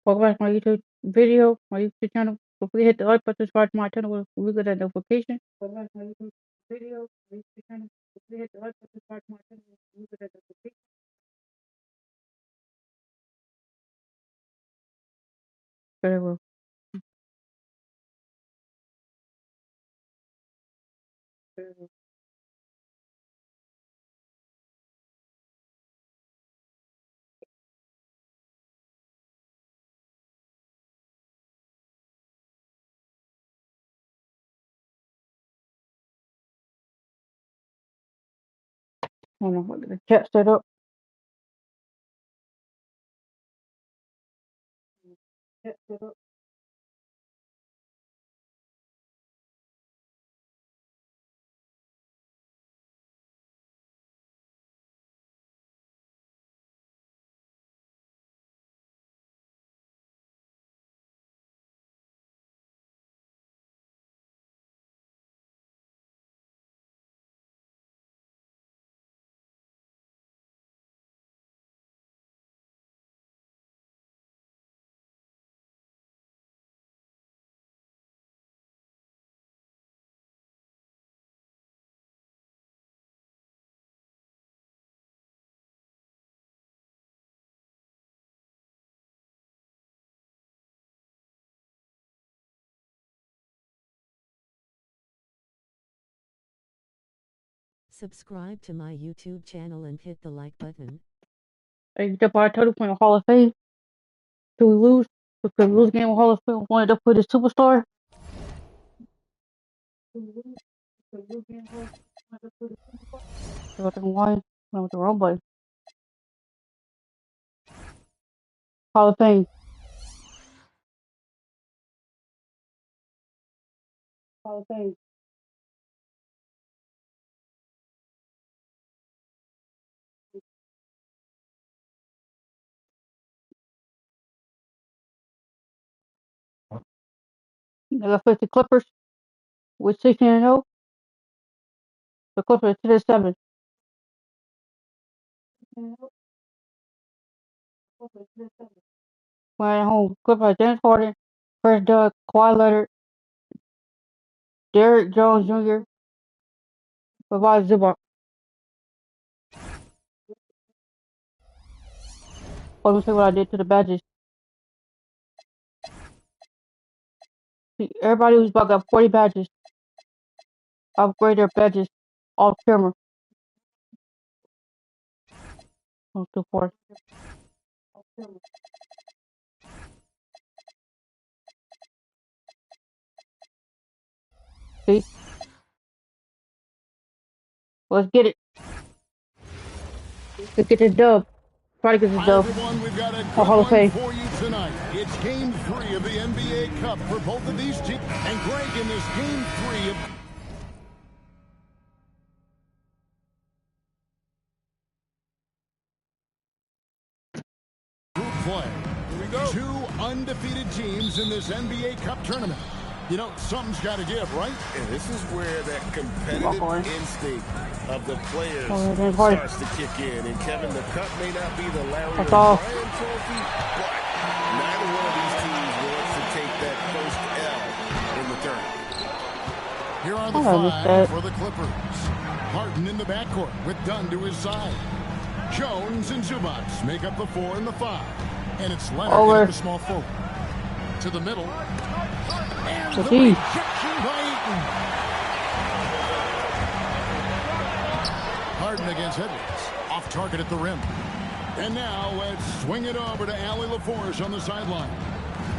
Welcome back to my YouTube video, my YouTube channel. Don't forget to hit the like button, subscribe to my channel with that notification. Welcome back to my YouTube video, my YouTube channel. Don't forget to hit the like button, subscribe to my channel with that notification. Very well. Very well. Hold on, get the chat set up. Chat set up. Subscribe to my YouTube channel and hit the like button. Hey, you step out total point of Hall of Fame. Do we lose? If we lose game of Hall of Fame, we end up with a superstar. So I think why? I went the wrong way. Hall of Fame. Hall of Fame. They got 50 Clippers with 16-0. The Clippers are 10-7. Playing at home. Clippers James Harden, Chris Doug, Kawhi Leonard, Derrick Jones Jr., Levi Zubac. Let me see what I did to the badges. See, everybody who's about got 40 badges. Upgrade their badges off camera. Oh, too far. See? Let's get it. Let's get this dub. Try to get this dub. Everyone, we've got a Oh, good Hall of Fame. one for you tonight. It's Game 3 of the NBA Cup for both of these teams. And Greg, in this Game 3 of... group play. Here we go. Two undefeated teams in this NBA Cup tournament. You know, something's got to give, right? And this is where that competitive instinct of the players starts to kick in. And Kevin, the cup may not be the Larry That's O'Brien all. trophy, but neither one of these teams wants to take that first L in the tournament. Here are the five for the Clippers. Harden in the backcourt with Dunn to his side. Jones and Zubac make up the 4 and the 5. And it's Leonard at the small forward. To the middle. And the rejection by Eaton. Harden against Edwards. Off target at the rim. And now let's swing it over to Allie LaForge on the sideline.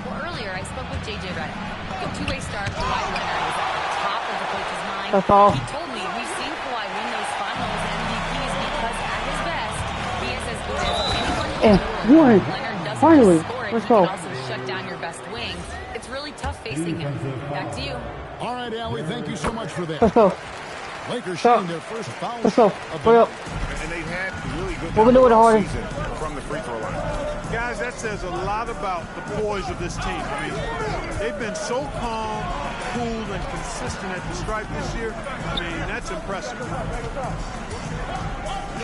Well, earlier I spoke with J.J. Redick, the two-way star Kawhi Leonard is at the top of the coach's mind. That's all. He told me we've seen Kawhi win those finals MVPs because at his best, he is as good as anyone in the world. Leonard doesn't Finally. just score it, Let's he go. can also shut down your best wing. It's really tough facing him. Back to you. All right, Allie, thank you so much for that. Let's go. Lakers shooting their first foul. Let's go. Hurry up. And they've had really good What we doing, Harden? season from the free throw line. Guys, that says a lot about the poise of this team. I mean, they've been so calm, cool, and consistent at the stripe this year. I mean, that's impressive.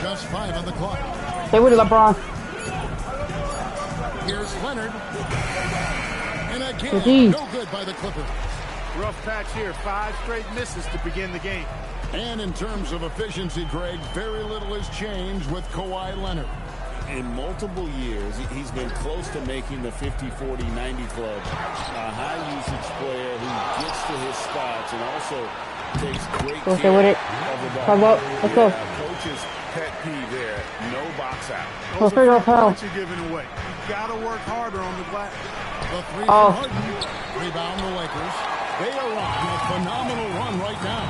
Just 5 on the clock. Stay with it, LeBron. Here's Leonard. And again, no good by the Clippers. Rough patch here. 5 straight misses to begin the game. And in terms of efficiency, Greg, very little has changed with Kawhi Leonard. In multiple years, he's been close to making the 50, 40, 90 club. A high-usage player who gets to his spots and also takes great care with it. of the ball. Let's go. Coach's pet peeve there, no box out. Those are 4 points you're giving away. You got to work harder on the glass. The three from Harden. Rebound the Lakers. They are on a phenomenal run right now.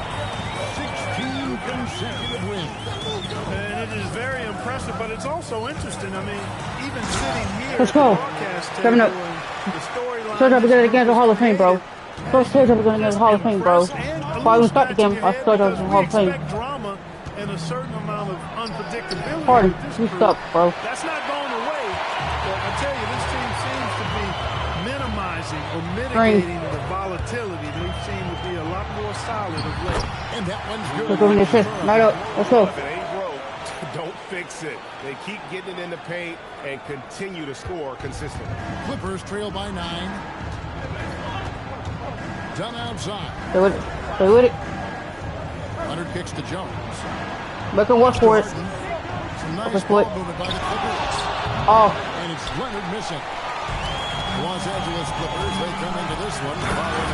16 consecutive wins. And it is very impressive, but it's also interesting. I mean, even sitting here Let's at the go. broadcast table, Coming up. the storyline. Told you I was going to get the Hall of Fame, bro. First told you I was going to get the Hall of Fame, bro. Before I even start the game, I told you I was in the Hall of Fame. Drama and a certain amount of unpredictability. Harden, you suck, bro. That's not going away. But I tell you, this team seems to be minimizing or mitigating the volatility. They seem to be a lot more solid of late. And that one's good. Let's go in this shit. Right up. Let's go. If it ain't broke, don't fix it. They keep getting it in the paint and continue to score consistently. Clippers trail by 9. Done outside. Stay with it. Stay with it. Leonard kicks to Jones. Make him work for it. Some nice Let's ball put- movement by the Clippers. Oh, And it's Leonard missing. Los Angeles Clippers, they come into this one.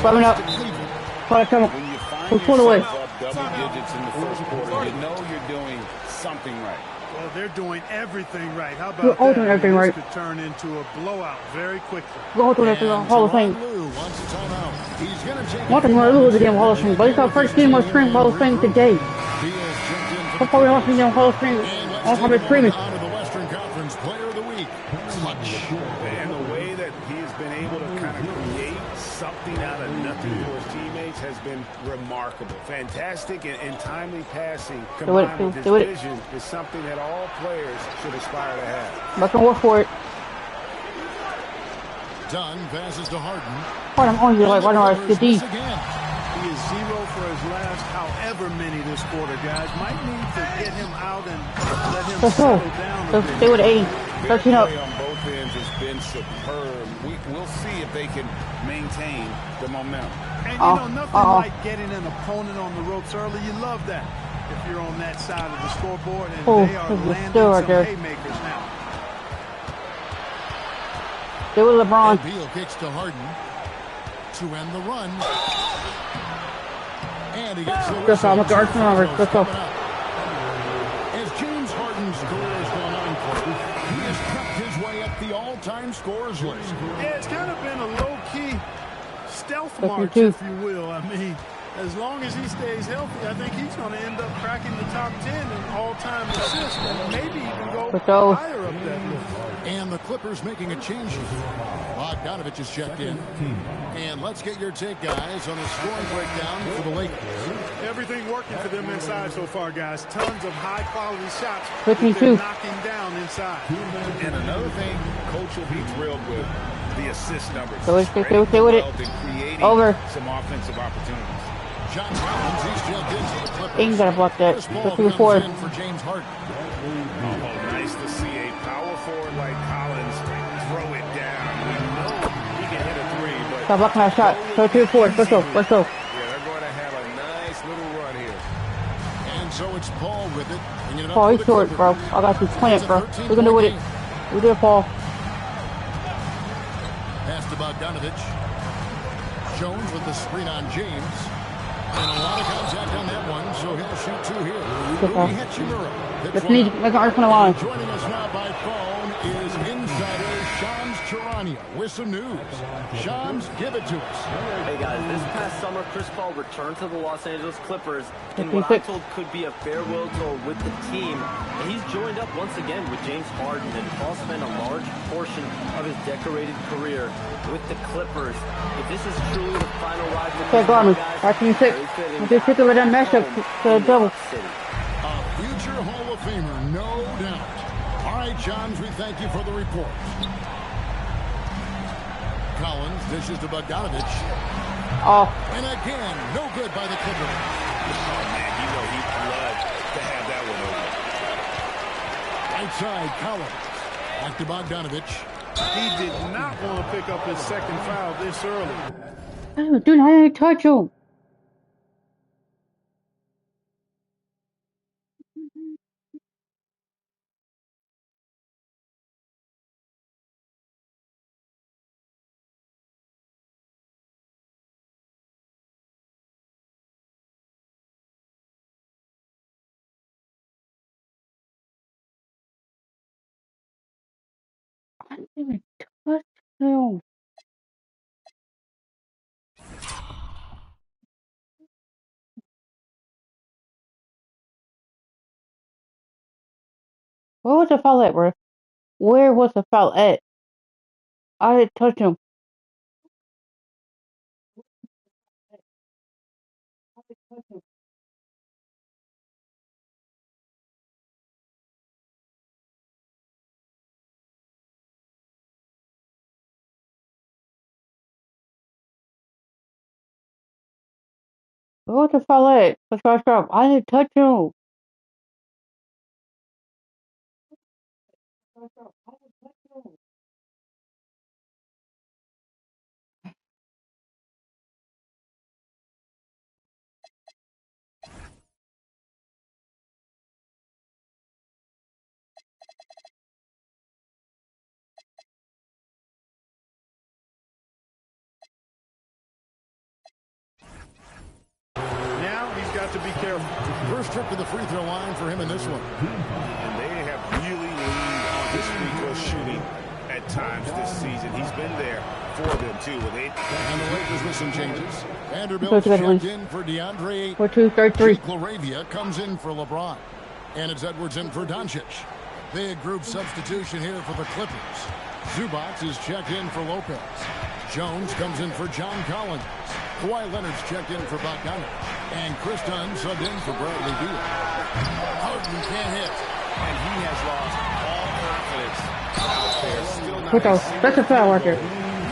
Coming up. Cleveland. try to come up. When you find Pull yourself away. up double digits in the first quarter, you know you're doing something right. Well, they're doing everything right. How about We're all that? doing everything This right. could turn into a blowout very quickly. Go to the Hall of Fame. Tyronn Lue wants a timeout. He's going to take Want to lose the damn Hall of Fame, but it's our first game of Spring Hall of Fame today. He has jumped in for Before we lost the damn Hall of Fame, And on let's take streaming. on to the Western Conference Player of the Week. Clutch. And the way that he has been able to kind of create something out of nothing for his teammates has been remarkable. Fantastic and timely passing combined with his do it. vision is something that all players should aspire to have. Make him work for it. Dunn passes to Harden. Hold on, on you like, why don't I get these? Again. He is 0 for his last however many this quarter, guys. Might need to get him out and let him Let's go. settle down a Let's bit. stay with 80. Their 13 up. play on both ends has been superb. We'll see if they can maintain the momentum. And you know, nothing like getting an opponent on the ropes early. You love that if you're on that side of the scoreboard, and Oh, they are this is landing still right some there. haymakers now. Stay with LeBron. Beal kicks to Harden to end the run. And he gets the Let's go, I'm looking at Arsenal numbers. Let's go. As James Harden's career has gone on, Corey, he has crept his way up the all-time scorers list. Yeah, it's kind of been a low-key stealth That's march, me too. if you will. I mean, as long as he stays healthy, I think he's going to end up cracking the top 10 in all-time assists and maybe even go Let's go. higher up that list. And the Clippers making a change here. Bogdanovich is checked in. And let's get your take, guys, on the scoring breakdown for the Lakers. Everything working for them inside so far, guys. Tons of high-quality shots that 52. they're knocking down inside. And another thing, Coach will be thrilled with the assist numbers. Stay with it, Spreading stay with it. the wealth and creating Over. some offensive opportunities. John Collins, he's checked in for the Clippers. Ain't gotta block that. This ball Let's do comes 4. in for James Harden. Oh, nice to see a power forward like Collins throw it down. We know he can hit a three, but Stop blocking that shot. 32-4. Let's go. Let's go. yeah, they're going to have a nice little run here. And so it's Paul with it. Bringing it up Paul, for he's the short, Clippers. bro. I got you. 20 it, bro. It's a We're gonna do with it. 13-point We did it, Paul. Pass to Bogdanovich. Jones with the screen on James. And a lot of contact on that one, so he'll shoot 2 here. Rui Hachimura hits Let's one. need make an Arsenal line. Joining us now by phone is insider Shams Charania with some news. Shams, give it to us. Hey guys, this past summer, Chris Paul returned to the Los Angeles Clippers in what I'm told could be a farewell tour with the team. And he's joined up once again with James Harden, and Paul spent a large portion of his decorated career with the Clippers. If this is truly the final ride with Okay, the Garmin. guys, 13-6. they fit in We just took over that matchup to the double. City. A future Hall of Famer, no doubt. All right, Shams, we thank you for the report. Collins dishes to Bogdanovich. Oh, And again, no good by the Clippers. Oh, man, you know he'd love to have that one over. Right side, Collins. Back to Bogdanovich. He did not want to pick up his second foul this early. Dude, I didn't touch him. I didn't even touch him. Where was the foul at, bro? Where was the foul at? I didn't touch him. Where was the foul at? I didn't touch him. Now he's got to be careful. First trip to the free throw line for him in this one. And they have really leaned on his free throw shooting at times this season. He's been there for them, too, with 8. And the Lakers with some changes. Vanderbilt checked in for DeAndre Ayton. 4-2-3-3. Jake LaRavia comes in for LeBron. And it's Edwards in for Doncic. Big group substitution here for the Clippers. Zubac is checked in for Lopez. Jones comes in for John Collins. Kawhi Leonard's checked in for Bogdanovich. And Chris Dunn subbed in for Bradley Beal. Harden can't hit. And he has lost all confidence out there. Still not That's a foul right there.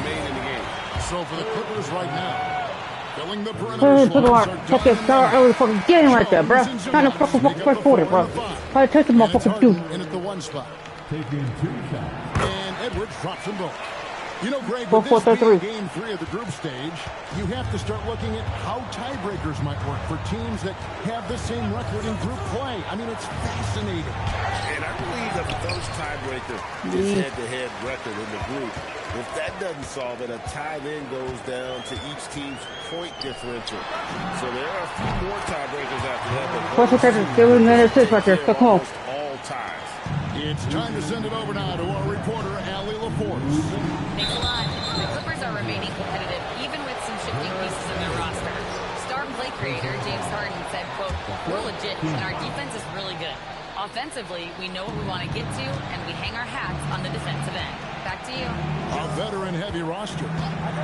made in the game. So for the Clippers right now, filling the perimeter slots are Fucking foul. I was fucking getting right there, bro. Trying to fucking first quarter, bro. I touched the motherfucker, dude. in at the one spot. Taking 2 shots. And Edwards drops them both. You know, Greg, Four, with four, this three, being game 3 of the group stage, you have to start looking at how tiebreakers might work for teams that have the same record in group play. I mean, it's fascinating. And I believe that the first tiebreaker is head-to-head record in the group. If that doesn't solve it, a tie then goes down to each team's point differential. So there are a few more tiebreakers after that. What's the second? 7 minutes right there. So come on. All ties. It's time to send it over now to our reporter, Allie LaForce. Thanks a lot. The Clippers are remaining competitive, even with some shifting pieces in their roster. Star play creator James Harden said, quote, "We're legit, and our defense is really good. Offensively, we know what we want to get to, and we hang our hats on the defensive end." Back to you. A veteran-heavy roster.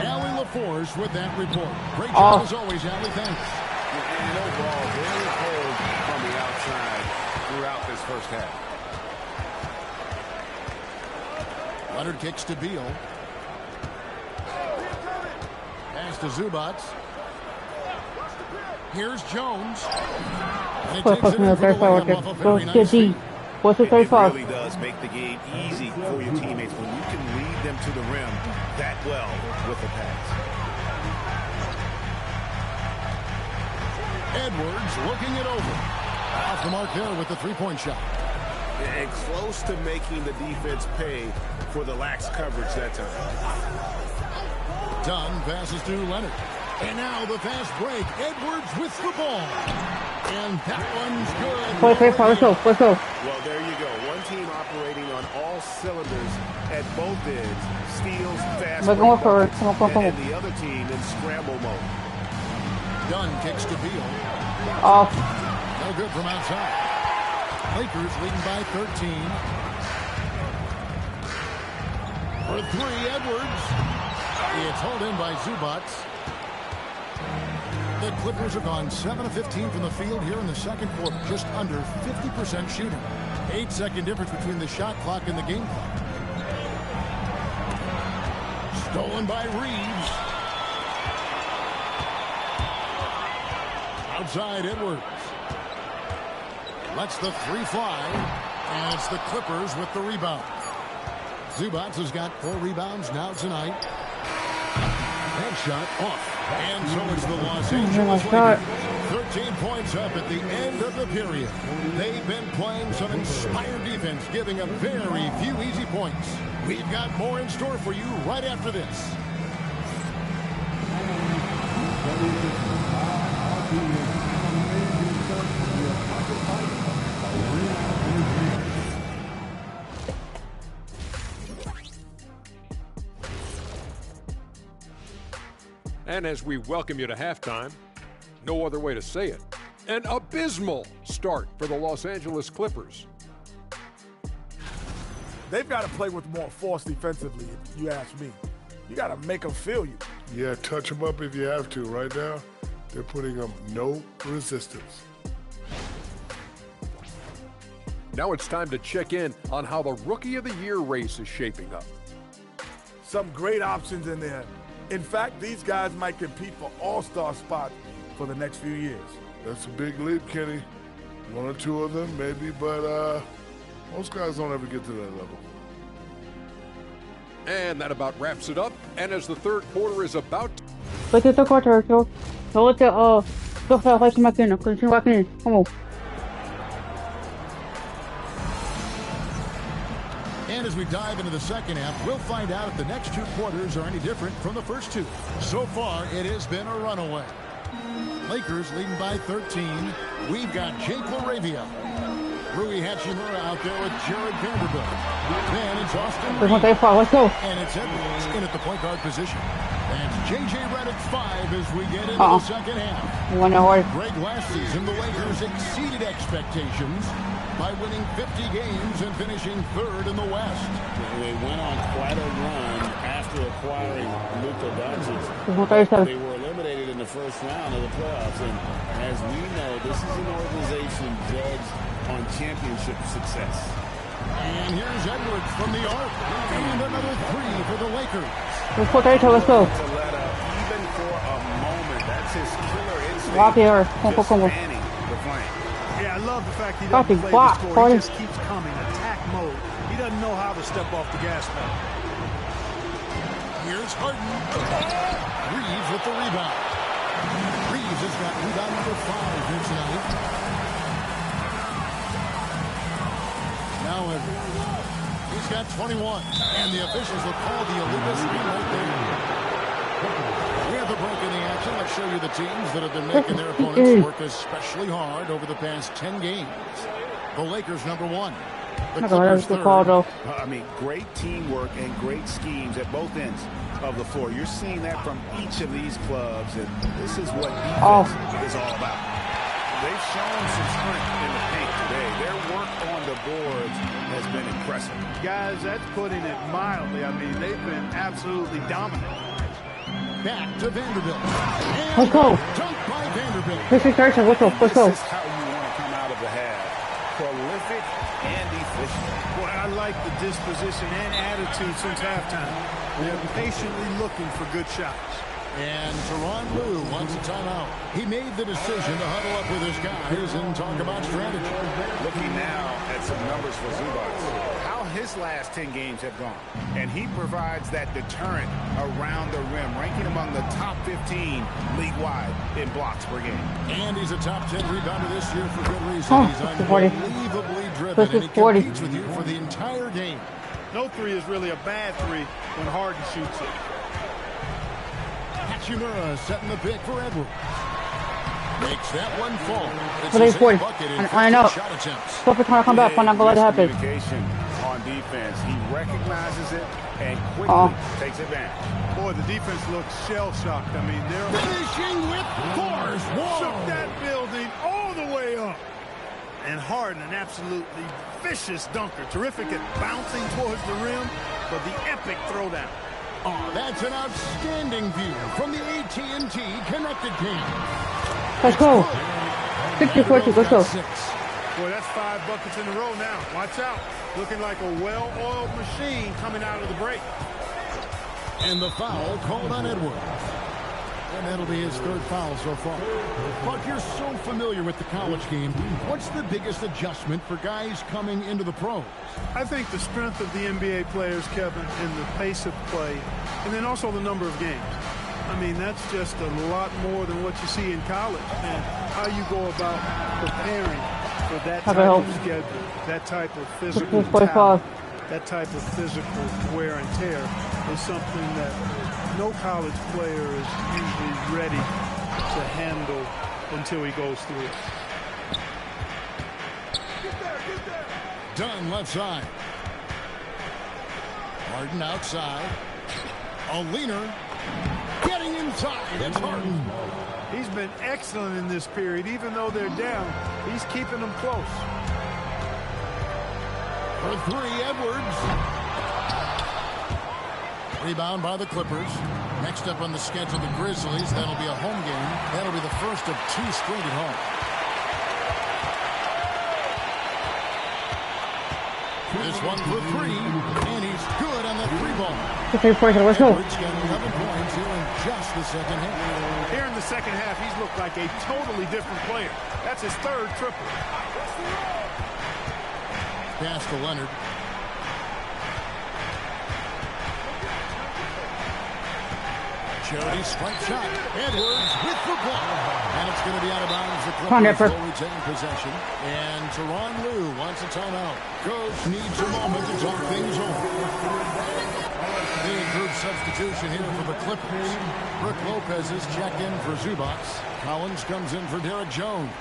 Allie LaForce with that report. Great job as always, Allie. Thanks. And overall, very cold from the outside throughout this first half. Leonard kicks to Beal. Pass to Zubac. Here's Jones. And it takes it in for the layup off a very nice feed. What's the It 35? really does make the game easy for your teammates when you can lead them to the rim that well with a pass. Edwards looking it over. Off the mark there with the three-point shot. And close to making the defense pay for the lax coverage that time. Dunn passes to Leonard. And now the fast break. Edwards with the ball. And that one's good. Let's go. Well, there you go. One team operating on all cylinders at both ends. Steals, fast break, and the other team in scramble mode. Dunn kicks to Beal. Off. No good from outside. Lakers leading by 13. For 3, Edwards. It's hauled in by Zubac. The Clippers have gone 7 of 15 from the field here in the second quarter. Just under 50% shooting. 8-second difference between the shot clock and the game clock. Stolen by Reeves. Outside Edwards. Lets the 3 fly. And it's the Clippers with the rebound. Zubats has got 4 rebounds now tonight. That shot off. And so it's the Los Angeles Lakers. 13 points up at the end of the period. They've been playing some inspired defense, giving up very few easy points. We've got more in store for you right after this. And as we welcome you to halftime, no other way to say it, an abysmal start for the Los Angeles Clippers. They've got to play with more force defensively, if you ask me. You got to make them feel you. Yeah, touch them up if you have to. Right now, they're putting up no resistance. Now it's time to check in on how the Rookie of the Year race is shaping up. Some great options in there. In fact, these guys might compete for all-star spots for the next few years. That's a big leap, Kenny. 1 or 2 of them, maybe, but most guys don't ever get to that level. And that about wraps it up. And as the third quarter is about to... Look at the quarter, so look at look at like McKinnon, continue walking in. Come on. And as we dive into the second half, we'll find out if the next 2 quarters are any different from the first 2. So far, it has been a runaway. Lakers leading by 13. We've got Jake LaRavia. Rui Hachimura out there with Jared Vanderbilt. Then it's Austin Reeves. Let's go. And it's Edwards in at the point guard position. That's J.J. Redick 5 as we get into the second half. Greg, last season, the Lakers exceeded expectations by winning 50 games and finishing 3rd in the West. They went on quite a run after acquiring Luka Doncic. They were eliminated in the first round of the playoffs. And as we know, this is an organization judged on championship success. And here's Edwards from the arc. And another 3 for the Lakers. Let's go. Even for a moment, that's his killer instinct. Just manning the flank. Yeah, I love the fact he doesn't play the score. He just keeps coming, attack mode. He doesn't know how to step off the gas pedal. Here's Harden. Reeves with the rebound. Reeves has got rebound number 5 here tonight. Now Edwards. He's got 21. And the officials will call the illegal screen right there. We have the break in the action. Let's show you the teams that have been making their opponents work especially hard over the past 10 games. The Lakers, number 1. The Clippers, 3rd. I mean, great teamwork and great schemes at both ends of the floor. You're seeing that from each of these clubs, and this is what defense is all about. They've shown some strength in the paint today. Their work on the boards has been impressive. Guys, that's putting it mildly. I mean, they've been absolutely dominant. Back to Vanderbilt. Let's go. Dunked by Vanderbilt. Let's go. This is how you want to come out of the half. Prolific and efficient. Boy, I like the disposition and attitude since halftime. They're patiently looking for good shots. And Tyronn Lue wants a timeout. He made the decision to huddle up with his guys and talk about strategy. Looking now at some numbers for Zubats, how his last 10 games have gone. And he provides that deterrent around the rim, ranking among the top 15 league-wide in blocks per game. And he's a top 10 rebounder this year for good reason. He's unbelievably driven, and he competes with you for the entire game. No 3 is really a bad 3 when Harden shoots it. Hachimura setting the pick for Edwards. Makes that one fall. It's his 6th bucket in 50 shot attempts. Clippers trying to come back. I'm not going to let it happen. Communication on defense. He recognizes it and quickly takes advantage. Boy, the defense looks shell-shocked. I mean, they're finishing with force. Shook that building all the way up. And Harden, an absolutely vicious dunker. Terrific at bouncing towards the rim, but the epic throwdown. Oh, that's an outstanding view from the AT&T Connected Game. Let's go. 60-40, let's go. Boy, that's 5 buckets in a row now. Watch out. Looking like a well-oiled machine coming out of the break. And the foul called on Edwards. And that'll be his third foul so far. Buck, you're so familiar with the college game. What's the biggest adjustment for guys coming into the pros? I think the strength of the NBA players, Kevin, and the pace of play, and then also the number of games. I mean, that's just a lot more than what you see in college. And how you go about preparing for that type of schedule, that type of physical talent, that type of physical wear and tear is something that no college player is usually ready to handle until he goes through it. Dunn left side. Harden outside. A leaner. Getting inside. It's Harden. He's been excellent in this period. Even though they're down, he's keeping them close. For three, Edwards. Rebound by the Clippers. Next up on the schedule, the Grizzlies. That'll be a home game. That'll be the first of two straight at home. This one for three, and he's good on the three ball. Let's go. Edwards got 11 points here in just the second half. Here in the second half, he's looked like a totally different player. That's his third triple. Pass to Leonard. Charity strike shot. Edwards with the ball. And it's going to be out of bounds. The Clippers will retain possession. And Tyronn Lue wants a timeout. Coach needs a moment to talk things over. The improved substitution here for the Clippers. Brook Lopez is checked in for Zubac. Collins comes in for Derek Jones.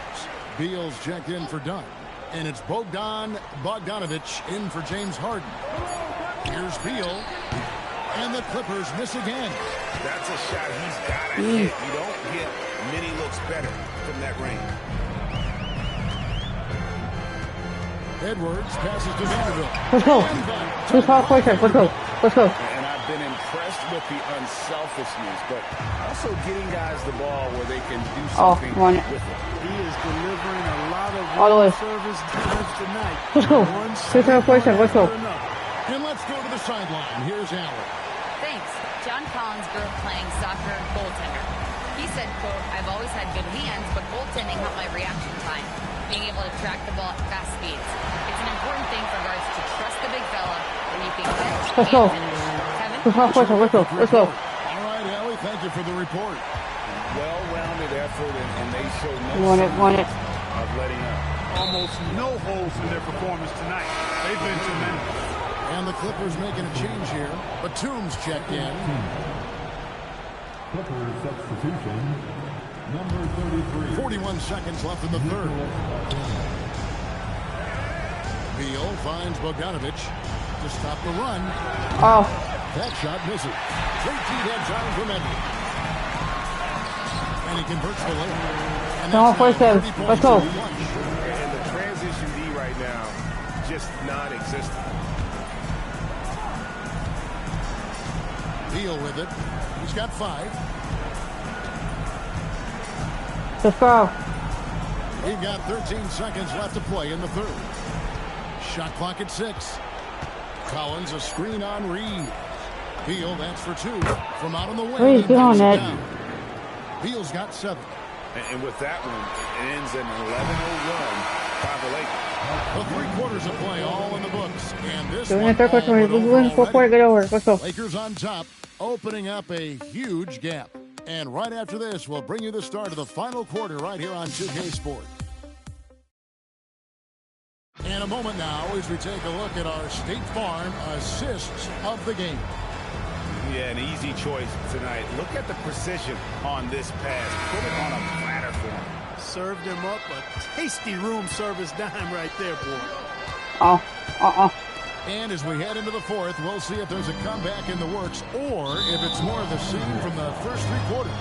Beal's checked in for Dunn. And it's Bogdanovich in for James Harden. Here's Beal. And the Clippers miss again. That's a shot he's got to hit. You don't get many looks better from that range. Edwards passes to Vanderbilt. Let's go. Let's go. Let's go. And I've been impressed with the unselfishness, but also getting guys the ball where they can do something with it. He is delivering a lot of service tonight. Let's go. Let's go. And let's go to the sideline. Here's Allen. Thanks. John Collins grew up playing soccer and goaltender. He said, quote, I've always had good hands, but goaltending helped my reaction time, being able to track the ball at fast speeds. It's an important thing for guards to trust the big fella when you can catch and finish. Kevin? Let's go. All right, Allie, thank you for the report. Well-rounded effort, and they show no signs of letting up. Almost no holes in their performance tonight. They've been tremendous. And the Clippers making a change here. Batum's checked in. Clippers substitution, number 33. 41 seconds left in the third. Beal finds Bogdanovich to stop the run. Oh. That shot misses. 13 head time from Edwards. And he converts the layup. And that's Let's go. And the transition D right now, just non-existent. Beal with it. He's got 5. Let's go. We've got 13 seconds left to play in the third. Shot clock at 6. Collins a screen on Reed. Beal, that's for 2. From out on the wing. Reed, get on that. Beal's got 7. And with that one, it ends an 11-0 run by the Lakers. Well, 3 quarters of play all in the books. And this Doing one it, get over. Let's go. Lakers on top, opening up a huge gap. And right after this, we'll bring you the start of the final quarter right here on 2K Sports. And a moment now as we take a look at our State Farm assists of the game. Yeah, an easy choice tonight. Look at the precision on this pass. Put it on a platter for him. Served him up a tasty room service dime right there, boy. And as we head into the fourth, we'll see if there's a comeback in the works or if it's more of the same from the first 3 quarters.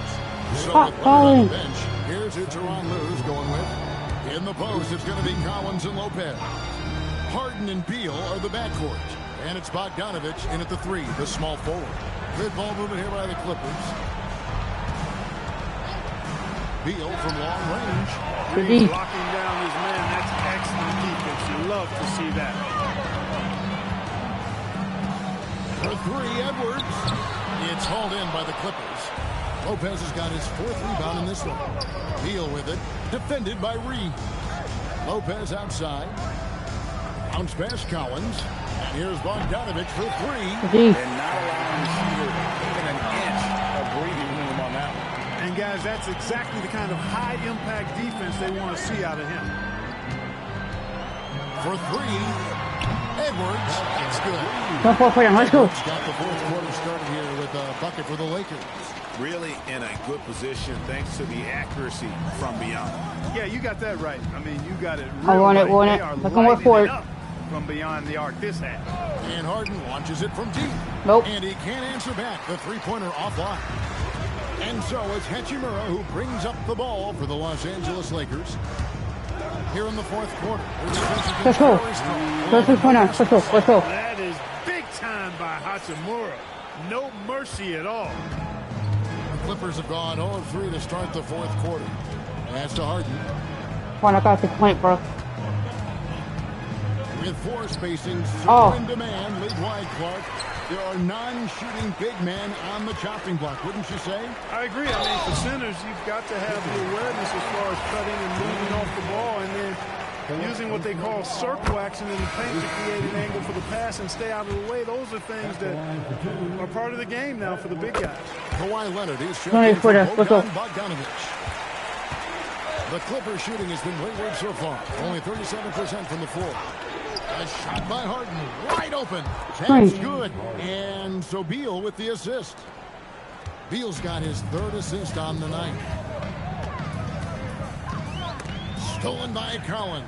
So with Leonard on the bench, here's who Tyronn Lue's going with. In the post, it's going to be Collins and Lopez. Harden and Beal are the backcourt. And it's Bogdanovich in at the 3, the small forward. Good ball movement here by the Clippers. Beal from long range. Really locking down his man. That's excellent defense. You love to see that. For 3, Edwards. It's hauled in by the Clippers. Lopez has got his 4th rebound in this one. Beal with it. Defended by Reed. Lopez outside. Bounce pass Collins. And here's Bogdanovich for 3. And not allowing the shooter even an inch of breathing room on that one. And guys, that's exactly the kind of high-impact defense they want to see out of him. For 3. Edwards. That's good. Let's go. Got the 4th quarter started here with a bucket for the Lakers. Really in a good position thanks to the accuracy from beyond. Yeah, you got that right. I mean, you got it I want it, want it. I can work for it. From beyond the arc this half. And Harden launches it from deep. Nope. And he can't answer back. The 3-pointer offline. And so it's Hachimura who brings up the ball for the Los Angeles Lakers. Here in the 4th quarter. Let's go. Let's go. That is big time by Hachimura. No mercy at all. The Clippers have gone 0-3 to start the 4th quarter. Pass to Harden. I got the point, bro. With 4 spacing, super in demand, lead wide Clark. There are non-shooting big men on the chopping block, wouldn't you say? I agree. I mean, for centers, you've got to have the awareness as far as cutting and moving off the ball and then using what they call circle action in the paint to create an angle for the pass and stay out of the way. Those are things that are part of the game now for the big guys. Kawhi Leonard is shooting for Bogdanovich. The Clippers shooting has been wayward so far. Only 37% from the floor. A shot by Harden. Wide open. That's good. And so Beal with the assist. Beal's got his 3rd assist on the night. Stolen by Collins.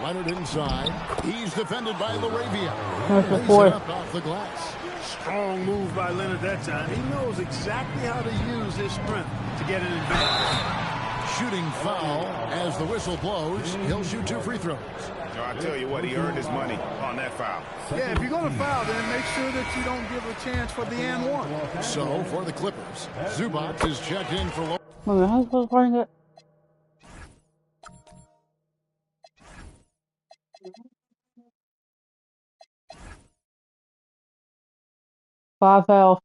Leonard inside. He's defended by LaRavia. Lays it up off the glass. Strong move by Leonard that time. He knows exactly how to use his strength to get an advantage. Shooting foul as the whistle blows. He'll shoot 2 free throws. I tell you what, he earned his money on that foul. Yeah, if you're going to foul, then make sure that you don't give a chance for the and one. So for the Clippers, Zubac is checked in for. Wait a minute, how was playing it? Five fouls.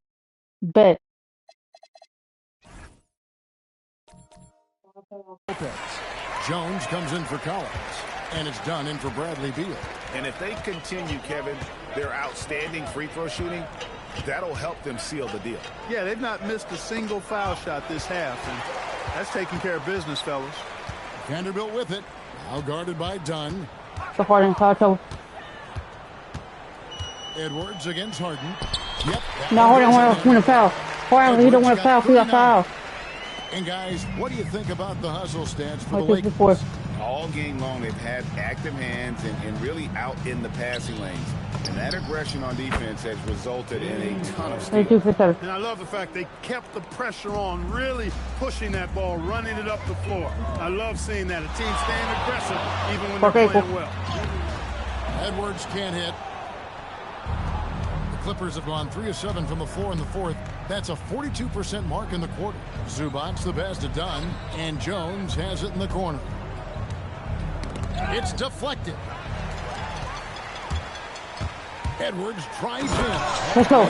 Bet. Jones comes in for Collins, and it's done in for Bradley Beal. And if they continue, Kevin, their outstanding free throw shooting, that'll help them seal the deal. Yeah, they've not missed a single foul shot this half, and that's taking care of business, fellas. Vanderbilt with it, now guarded by Dunn. So far in foul. Edwards against Harden. Yep. No, Harden want to foul. Harden, he don't want to foul. He got foul. And guys, what do you think about the hustle stats for the Lakers? All game long, they've had active hands and really out in the passing lanes. And that aggression on defense has resulted in a ton of steals. And I love the fact they kept the pressure on, really pushing that ball, running it up the floor. I love seeing that. A team staying aggressive even when they're playing well. Edwards can't hit. The Clippers have gone 3 of 7 from the floor in the 4th. That's a 42% mark in the quarter. Zubac's the best at done, and Jones has it in the corner. It's deflected. Edwards tries in. Let's go.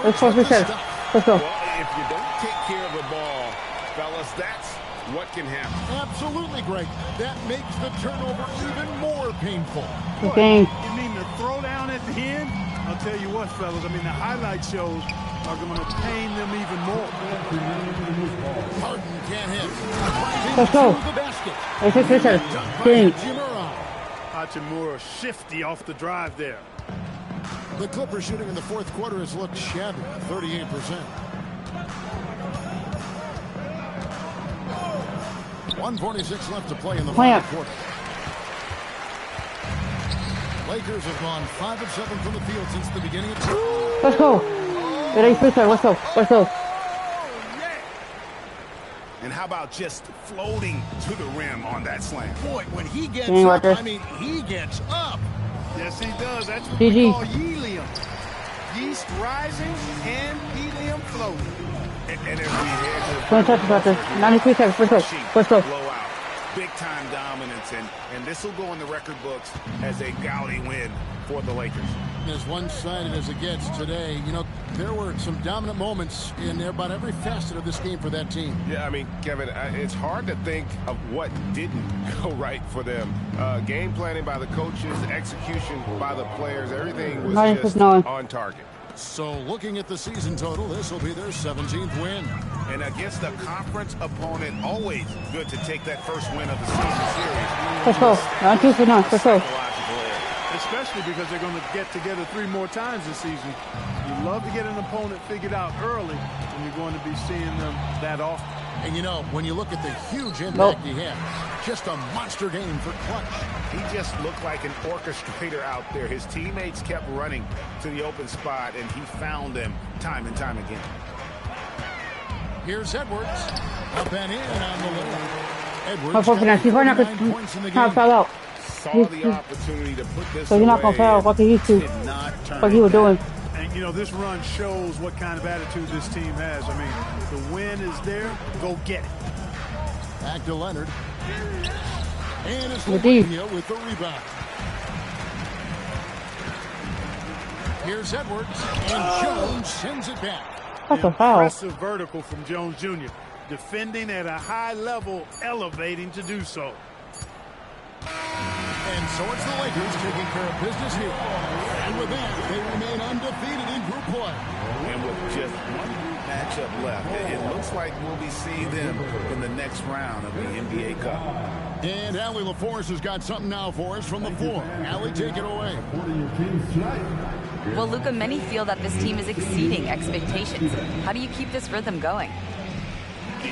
Let's go. Let's go. Well, if you don't take care of the ball, fellas, that's what can happen. Absolutely, Greg. That makes the turnover even more painful. Okay. You mean the throw down at the end? I'll tell you what, fellas. I mean, the highlight shows are going to pain them even more. Harden can't hit. Let's go. Hachimura shifty off the drive there. The Clippers shooting in the 4th quarter has looked shabby, 38%. 1:46 left to play in the 4th quarter. Lakers have gone 5 of 7 from the field since the beginning of the season. Let's go. Let's go. Let's go. And how about just floating to the rim on that slam? Boy, when he gets up, I mean, he gets up. Yes, he does. That's what we call helium. Yeast rising and helium floating. And as we head to the 93 seconds. Let's go. Blowout. Big-time dominance, and this will go in the record books as a gaudy win for the Lakers. As one-sided as it gets today, you know, There were some dominant moments in about every facet of this game for that team. Yeah, I mean, Kevin, it's hard to think of what didn't go right for them. Game planning by the coaches, execution by the players, everything was just on target. So looking at the season total, this will be their 17th win. And against a conference opponent, always good to take that first win of the season series. For sure. Not 2 for 9, for sure. Especially because they're going to get together 3 more times this season. You love to get an opponent figured out early, and you're going to be seeing them that often. And you know, when you look at the huge impact he had, just a monster game for clutch. He just looked like an orchestrator out there. His teammates kept running to the open spot, and he found them time and time again. Here's Edwards. Up and in on the little. Edwards, 9 points in the game. Saw the opportunity to put this so you're not going to foul like he used to. What he was doing. And, you know, this run shows what kind of attitude this team has. I mean, the win is there. Go get it. Back to Leonard. And it's Lavinia with the rebound. Here's Edwards. And Jones sends it back. That's a foul. Impressive vertical from Jones Jr. Defending at a high level, elevating to do so. And so it's the Lakers taking care of business here. And with that, they remain undefeated in group play. And with just one matchup left, it looks like we'll be seeing them in the next round of the NBA Cup. And Allie LaForce has got something now for us from the floor. Allie, take it away. Well, Luka, many feel that this team is exceeding expectations. How do you keep this rhythm going?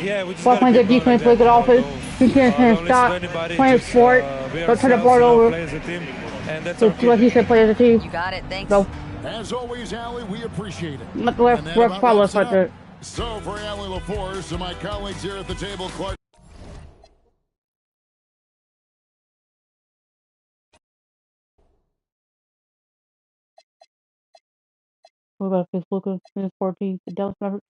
Yeah, we just playing good defense, play good offense. You can't stop playing sport. Don't turn the ball over. And that's what he said, play as a team. You got it. Thanks. So, as always, Allie, we appreciate it. Let's follow us right there. So for Allie LaForce and my colleagues here at the table, Clark. What about this Luka? His 14, the Dallas Mavericks.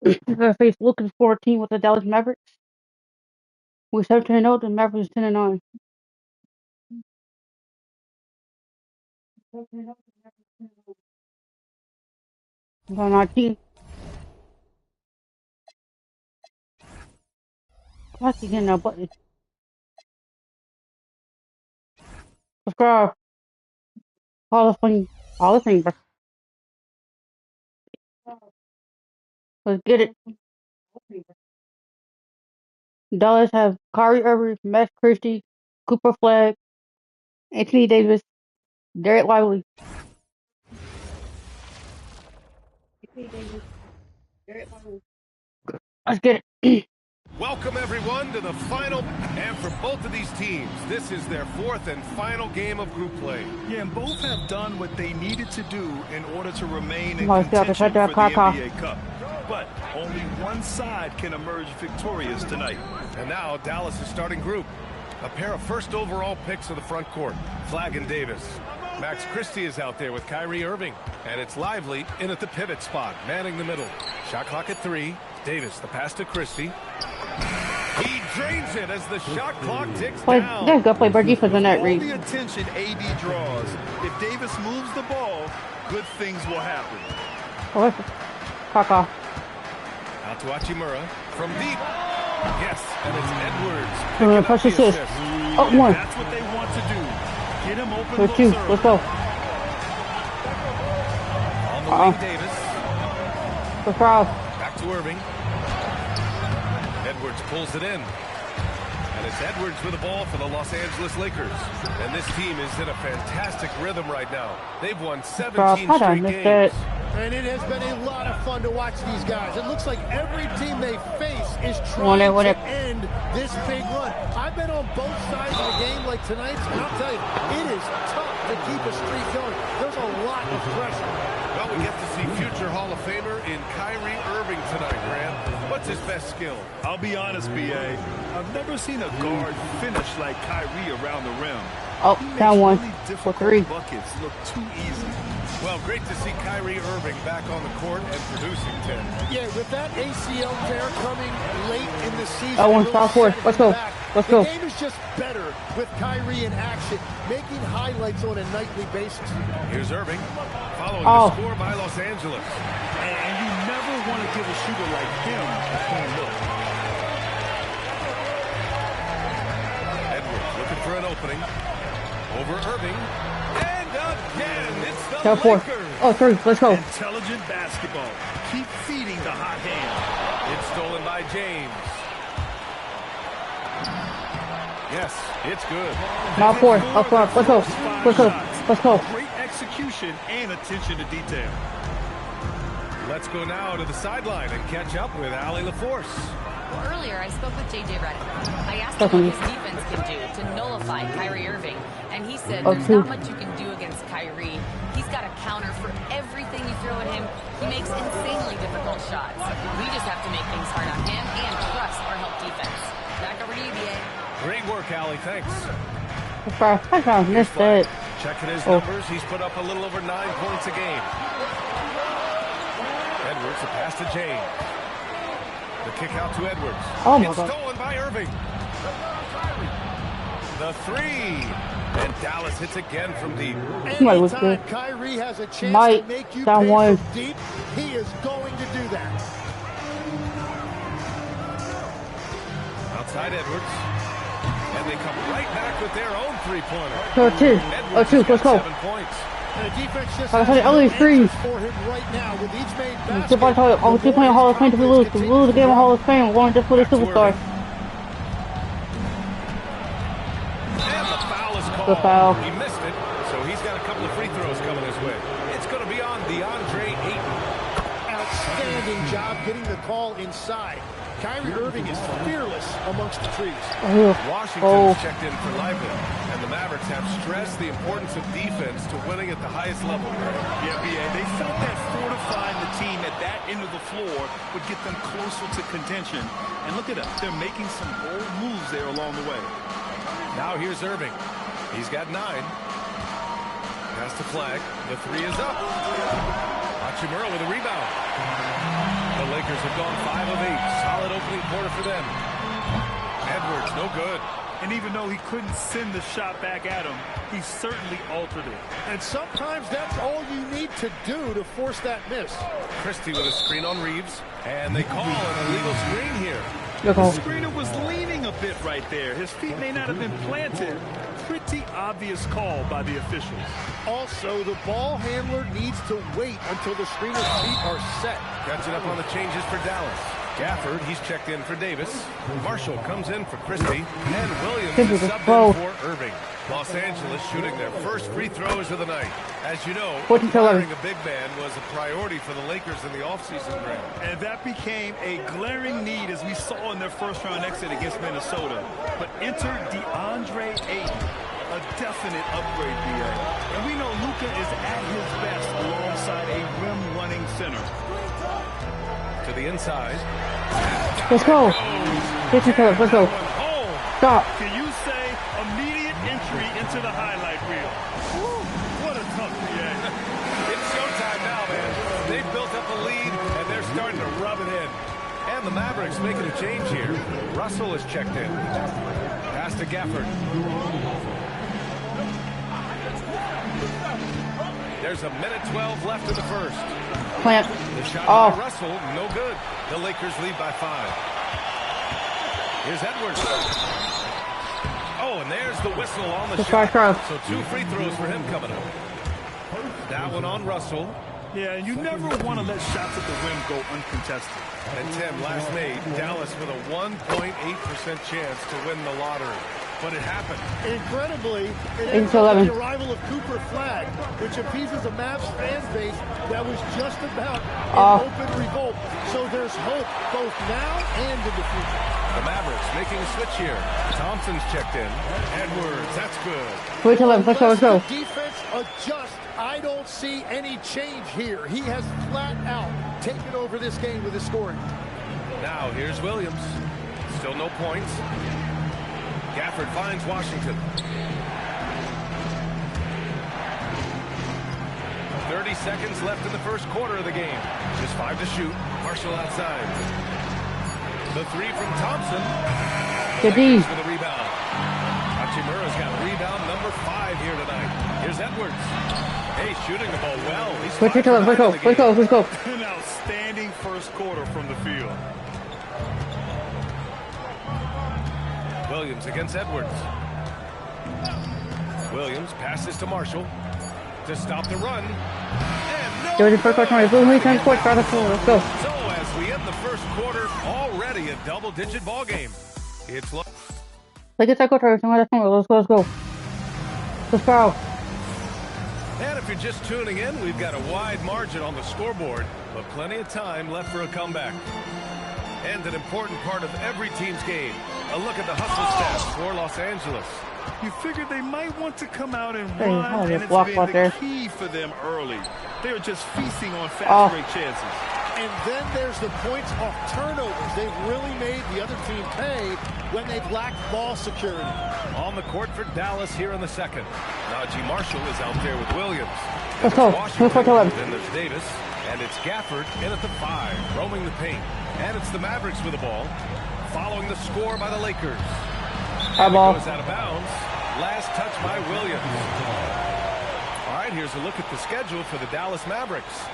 He's gonna face looking for a team with the Dallas Mavericks. We're 17-0. The Mavericks 10-9. Got 19. I keep getting that button. Subscribe. Hall of Fame. Hall of Fame, bro. Let's get it. Dallas have Kyrie Irving, Max Christie, Cooper Flag, Anthony Davis, Derek Lively. Let's get it. Welcome, everyone, to the final. And for both of these teams, this is their fourth and final game of group play. Yeah, and both have done what they needed to do in order to remain in contention for the NBA Cup. But only one side can emerge victorious tonight. And now Dallas is starting group. A pair of first overall picks of the front court, Flag and Davis. Max Christie is out there with Kyrie Irving. And it's Lively in at the pivot spot, manning the middle. Shot clock at 3. Davis, the pass to Christie. He drains it as the shot clock ticks down. Let's go play better defense on that read. All the attention AD draws. If Davis moves the ball, good things will happen. Kaka. Out to Hachimura from deep. Yes, and it's Edwards. I'm gonna push assist. Oh, one. That's what they want to do. Get him open. For 2. Let's go. On the wing, Davis. For foul. Back to Irving. Edwards pulls it in. And it's Edwards with the ball for the Los Angeles Lakers. And this team is in a fantastic rhythm right now. They've won 17 straight games. And it has been a lot of fun to watch these guys. It looks like every team they face is trying to end this big run. I've been on both sides of a game like tonight's, and I'll tell you, it is tough to keep a streak going. There's a lot of pressure. Well, we get to see future Hall of Famer in Kyrie Irving tonight, Graham. What's his best skill? I'll be honest, B.A. I've never seen a guard finish like Kyrie around the rim. Oh, down one. For 3. Buckets look too easy. Well, great to see Kyrie Irving back on the court and producing 10. Yeah, with that ACL tear coming late in the season. That one's foul forward. Let's go. Let's go. The game is just better with Kyrie in action, making highlights on a nightly basis. Here's Irving, following the score by Los Angeles. And you never want to give a shooter like him a clean look. Edwards looking for an opening. Over Irving. And again, it's the Lakers. Oh, 3. Let's go. Intelligent basketball. Keep feeding the hot hand. It's stolen by James. Yes, it's good. Now 4. Up front. Let's go. Let's go. Let's go. Great execution and attention to detail. Let's go now to the sideline and catch up with Allie LaForce. Well, earlier I spoke with J.J. Redick. I asked him what his defense can do to nullify Kyrie Irving, and he said there's not much you can do against Kyrie. He's got a counter for everything you throw at him. He makes insanely difficult shots. We just have to make things hard on him and trust our help defense. Back over to you, B.A. Great work, Allie. Thanks. I missed it. Checking his numbers, he's put up a little over 9 points a game. Edwards, a pass to James. The kick out to Edwards. Oh my it's God. stolen by Irving. The 3. And Dallas hits again from deep. Anytime Kyrie has a chance to make you pay from deep, he is going to do that. Outside Edwards. And they come right back with their own three-pointer. 2. Let's go. 7 points. And the defense just I said only 3. for him right now with each made I was just playing Hall of Fame to lose. To lose the game of Hall of Fame, we're going just for the superstar. foul is Good foul. called. He missed it, so he's got a couple of free throws coming his way. It's going to be on DeAndre Ayton. Outstanding job getting the call inside. Kyrie Irving is fearless amongst the trees. Washington's checked in for Lively, and the Mavericks have stressed the importance of defense to winning at the highest level. Yeah, they felt that fortifying the team at that end of the floor would get them closer to contention. And look at them. They're making some bold moves there along the way. Now here's Irving. He's got 9. Pass to Flag. The 3 is up. Hachimura with a rebound. The Lakers have gone 5 of 8. Solid opening quarter for them. Edwards, no good. And even though he couldn't send the shot back at him, he certainly altered it. And sometimes that's all you need to do to force that miss. Christie with a screen on Reeves. And they call an illegal screen here. The screener was leaning a bit right there. His feet may not have been planted. Pretty obvious call by the officials. Also, the ball handler needs to wait until the screener's feet are set. Catching up on the changes for Dallas. Gafford, he's checked in for Davis. Marshall comes in for Christie. And Williams is subbed in for Irving. Los Angeles shooting their first free throws of the night. As you know, acquiring a big man was a priority for the Lakers in the offseason, Graham. And that became a glaring need as we saw in their first-round exit against Minnesota. But enter DeAndre Ayton, a definite upgrade, BA. And we know Luka is at his best alongside a rim-running center. To the inside. Let's go. Let's go. Stop. Can you say immediate entry into the highlight reel? Woo, what a tough PA. It's showtime now, man. They've built up a lead, and they're starting to rub it in. And the Mavericks making a change here. Russell is checked in. Pass to Gafford. There's a minute 12 left in the first. Plant. The shot by Russell, no good. The Lakers lead by 5. Here's Edwards. Oh, and there's the whistle on the shot. So 2 free throws for him coming up. That one on Russell. Yeah, you never want to let shots at the rim go uncontested. And Tim, last made, Dallas with a 1.8% chance to win the lottery. But it happened. Incredibly, it ended up with the arrival of Cooper Flag, which appeases a Mavs fan base that was just about in open revolt. So there's hope both now and in the future. The Mavericks making a switch here. Thompson's checked in. Edwards, that's good. Wait till let's go. Defense adjust. I don't see any change here. He has flat out taken over this game with his scoring. Now here's Williams. Still no points. Gafford finds Washington. 30 seconds left in the first quarter of the game. Just 5 to shoot. Marshall outside. The 3 from Thompson. Good D. For the rebound. Hachimura's got rebound number 5 here tonight. Here's Edwards. Hey, shooting the ball well. Let's go. An outstanding first quarter from the field. Williams against Edwards. Williams passes to Marshall to stop the run. And no. Let's go. So as we end the first quarter, already a double-digit ball game. It's let's go. Let's go. And if you're just tuning in, we've got a wide margin on the scoreboard, but plenty of time left for a comeback. And an important part of every team's game. A look at the hustle stats for Los Angeles. You figured they might want to come out and run, and it's been the key for them early. They're just feasting on fast break chances. And then there's the points off turnovers. They've really made the other team pay when they've lacked ball security. On the court for Dallas here in the second. Najee Marshall is out there with Williams. Let's go. Then there's Davis. And it's Gafford in at the 5, roaming the paint. And it's the Mavericks with the ball, following the score by the Lakers. And it goes out of bounds. Last touch by Williams. All right, here's a look at the schedule for the Dallas Mavericks.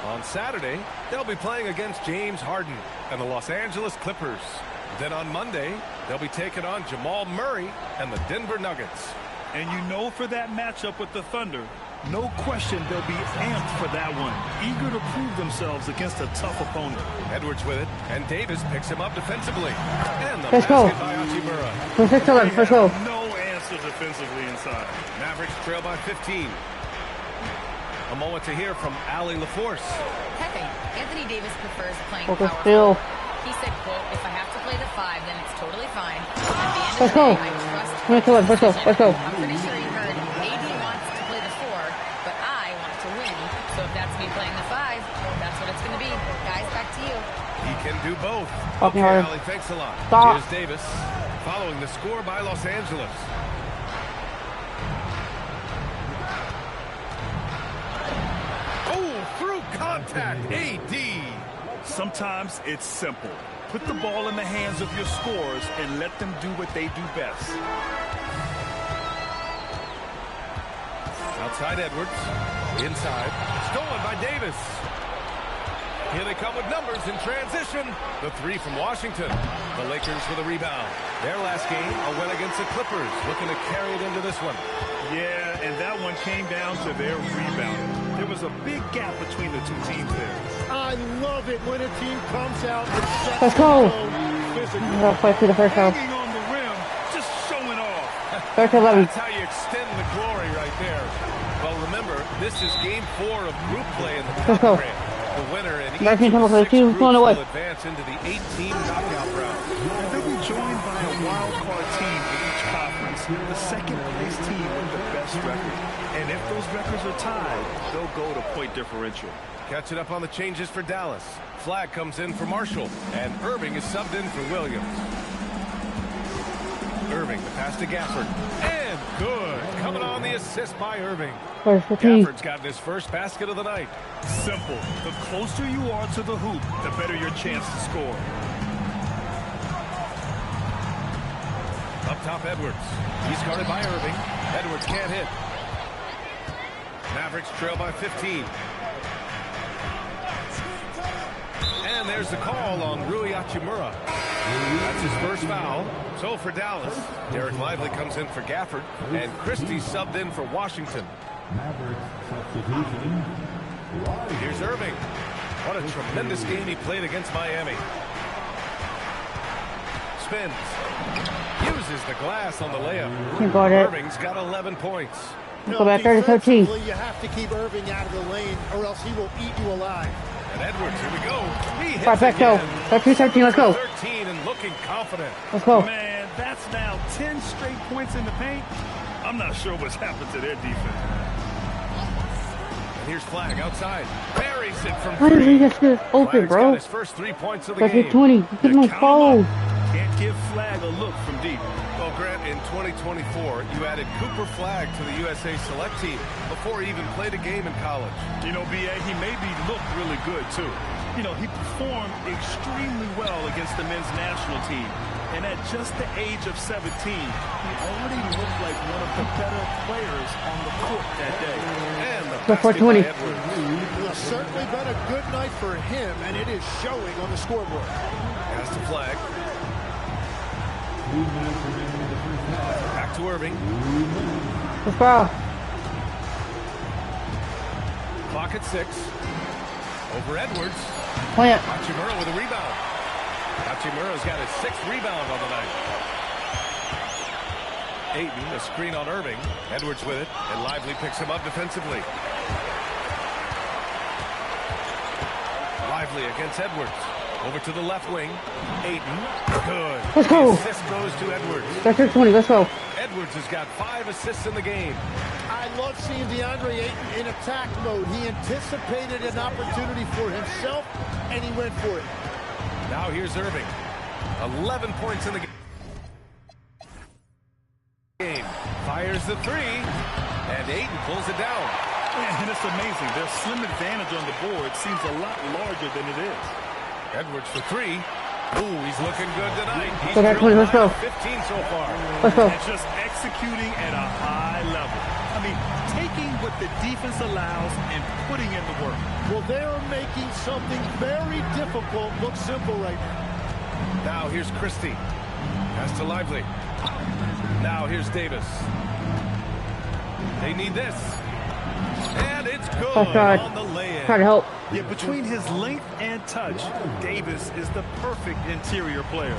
On Saturday, they'll be playing against James Harden and the Los Angeles Clippers. Then on Monday, they'll be taking on Jamal Murray and the Denver Nuggets. And you know for that matchup with the Thunder, no question they'll be amped for that one. Eager to prove themselves against a tough opponent. Edwards with it, and Davis picks him up defensively. And the let's go. basket by Hachimura. Let's go. No answer monster defensively inside. Mavericks trail by 15. A moment to hear from Allie LaForce. Hey, Anthony Davis prefers playing Focus power still. forward. He said, quote, if I have to play the 5, then it's totally fine. At the end of Let's the go. day, I trust him. Let's go. Let's go. I'm pretty sure you heard AD wants to play the 4, but I want to win. So if that's me playing the 5, that's what it's going to be. Guys, back to you. He can do both. Fucking Okay, hard. Allie, thanks a lot. Stop. Here's Davis following the score by Los Angeles. Oh, through contact, AD. Sometimes it's simple. Put the ball in the hands of your scorers and let them do what they do best. Outside Edwards. Inside. Stolen by Davis. Here they come with numbers in transition. The 3 from Washington. The Lakers with a rebound. Their last game, a win against the Clippers. Looking to carry it into this one. Yeah, and that one came down to their rebounding. There was a big gap between the two teams there. I love it when a team comes out and sets Let's go. physical. I'm gonna play through the first half. Hanging on the rim, just showing off. 11. That's how you extend the glory right there. Well, remember, this is game 4 of group play in the Let's go. program. The winner in each Back in of trouble the for 6 the team. groups Going away. will advance into the 8-team knockout round. And they'll be joined by a wild card team in each conference, the second place team with the best record. And if those records are tied, they'll go to point differential. Catching up on the changes for Dallas. Flag comes in for Marshall, and Irving is subbed in for Williams. Irving, the pass to Gafford. And good. Coming on the assist by Irving. Where's the team? Gafford's gotten his first basket of the night. Simple. The closer you are to the hoop, the better your chance to score. Up top, Edwards. He's guarded by Irving. Edwards can't hit. Mavericks trail by 15. And there's the call on Rui Hachimura. That's his first foul. So for Dallas, Derek Lively comes in for Gafford, and Christie subbed in for Washington. Mavericks substitution. Here's Irving. What a tremendous game he played against Miami. Spins. Uses the glass on the layup. Can't guard it. Irving's got 11 points. Go back 30-13. You have to keep Irving out of the lane, or else he will eat you alive. And Edwards, here we go. He hits Perfecto. again. 13-13, let's go. 13 and looking confident. Let's go. Man, that's now 10 straight points in the paint. I'm not sure what's happened to their defense. And here's Flag outside. Buries it from Why did he 3. just get open, Flag's bro? got his first 3 points of the game. 20. Get no foul. Can't give Flag a look from deep. Well, Grant, in 2024, you added Cooper Flag to the USA Select team before he even played a game in college. You know, B.A., he maybe looked really good, too. You know, he performed extremely well against the men's national team. And at just the age of 17, he already looked like one of the better players on the court that day. And the So 420. It's certainly been a good night for him, and it is showing on the scoreboard. Pass to Flag. Back to Irving. Let's go. Clock at 6. Over Edwards. Plant. Hachimura with a rebound. Hachimura's got his 6th rebound on the night. Ayton, a screen on Irving. Edwards with it, and Lively picks him up defensively. Lively against Edwards. Over to the left wing. Ayton. Good. Let's go. The assist goes to Edwards. That's 20. Let's go. Edwards has got 5 assists in the game. I love seeing DeAndre Ayton in attack mode. He anticipated an opportunity for himself, and he went for it. Now here's Irving. 11 points in the game. Fires the 3, and Ayton pulls it down. And it's amazing. Their slim advantage on the board seems a lot larger than it is. Edwards for 3. Ooh, he's looking good tonight. He's Go back 20. Let's go. 15 so far. Let's go. And just executing at a high level. I mean, taking what the defense allows and putting in the work. Well, they're making something very difficult look simple right now. Now here's Christie. Pass to Lively. Now here's Davis. They need this. And it's good on the lay-in. Try to help. Yeah, between his length and touch, Davis is the perfect interior player.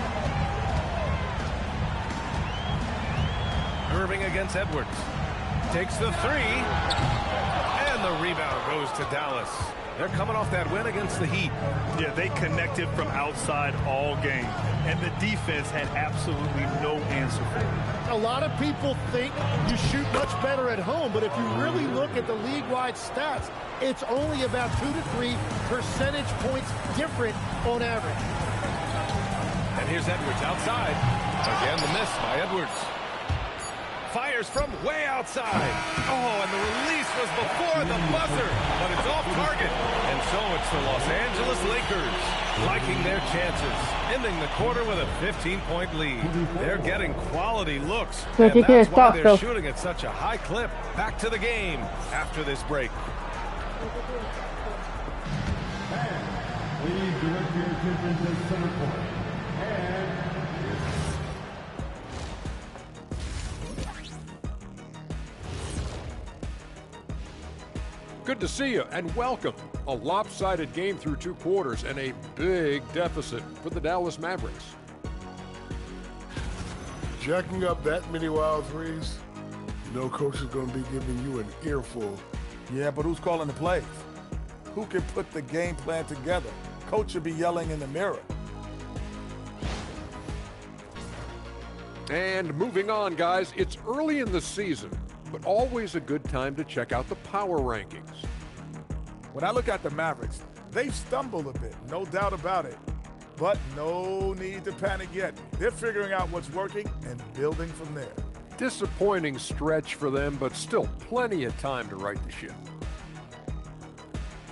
Irving against Edwards. Takes the three. And the rebound goes to Dallas. They're coming off that win against the Heat. Yeah, they connected from outside all game. And the defense had absolutely no answer for it. A lot of people think you shoot much better at home, but if you really look at the league-wide stats, it's only about 2 to 3 percentage points different on average. And here's Edwards outside. Again, the miss by Edwards. Fires from way outside. Oh, and the release was before the buzzer, but it's off target. And so it's the Los Angeles Lakers liking their chances, ending the quarter with a 15-point lead. They're getting quality looks, and that's why they're shooting at such a high clip. Back to the game after this break. Please direct your attention to center court. Good to see you and welcome. A lopsided game through 2 quarters and a big deficit for the Dallas Mavericks. Jacking up that many wild threes, you know coach is going to be giving you an earful. Yeah, but who's calling the plays? Who can put the game plan together? Coach should be yelling in the mirror. And moving on, guys, it's early in the season, but always a good time to check out the power rankings. When I look at the Mavericks, they've stumbled a bit, no doubt about it. But no need to panic yet. They're figuring out what's working and building from there. Disappointing stretch for them, but still plenty of time to right the ship.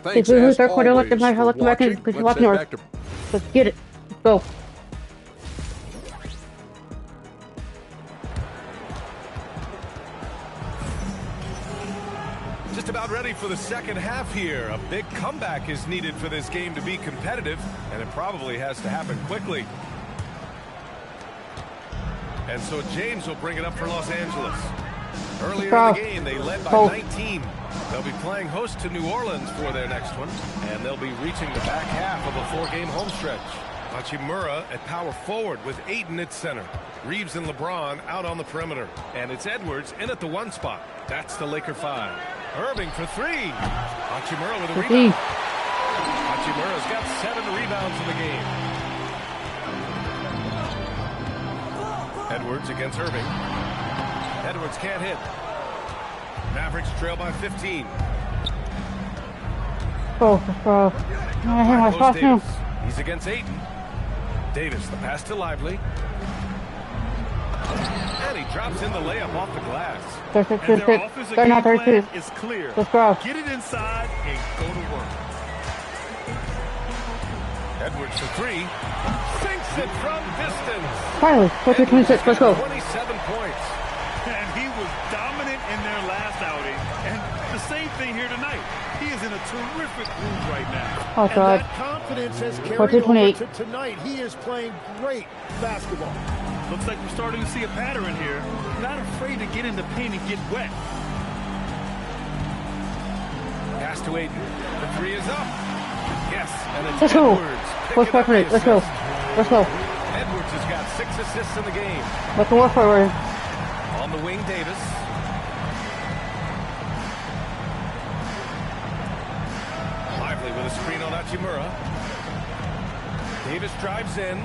Thanks as always for watching. Let's head back to... Let's get it. Let's go. Just about ready for the second half here. A big comeback is needed for this game to be competitive, and it probably has to happen quickly. And so James will bring it up for Los Angeles. Earlier in the game, they led by 19. They'll be playing host to New Orleans for their next one, and they'll be reaching the back half of a 4-game home stretch. Hachimura at power forward with Ayton at center. Reeves and LeBron out on the perimeter. And it's Edwards in at the 1 spot. That's the Laker 5. Irving for 3. Hachimura with a rebound. Hachimura's got 7 rebounds in the game. Edwards against Irving. Edwards can't hit. Mavericks trail by 15. Davis. He's against Ayton. Davis, the pass to Lively. And he drops in the layup off the glass. And their offensive game plan is clear. Let's go. Get it inside and go to work. Edwards for 3. Sinks it from distance. Finally, 4-2-26. Let's go. 27 points. And he was dominant in their last outing. And the same thing here tonight. He is in a terrific groove right now. Oh, God. And that confidence has carried over to tonight. He is playing great basketball. Looks like we're starting to see a pattern here. Not afraid to get in the paint and get wet. Pass to Ayton. The 3 is up. Yes, and it's Let's go. Edwards. Let's go. Let's go. Edwards has got 6 assists in the game. Let's go forward. On the wing, Davis. Lively with a screen on Hachimura. Davis drives in.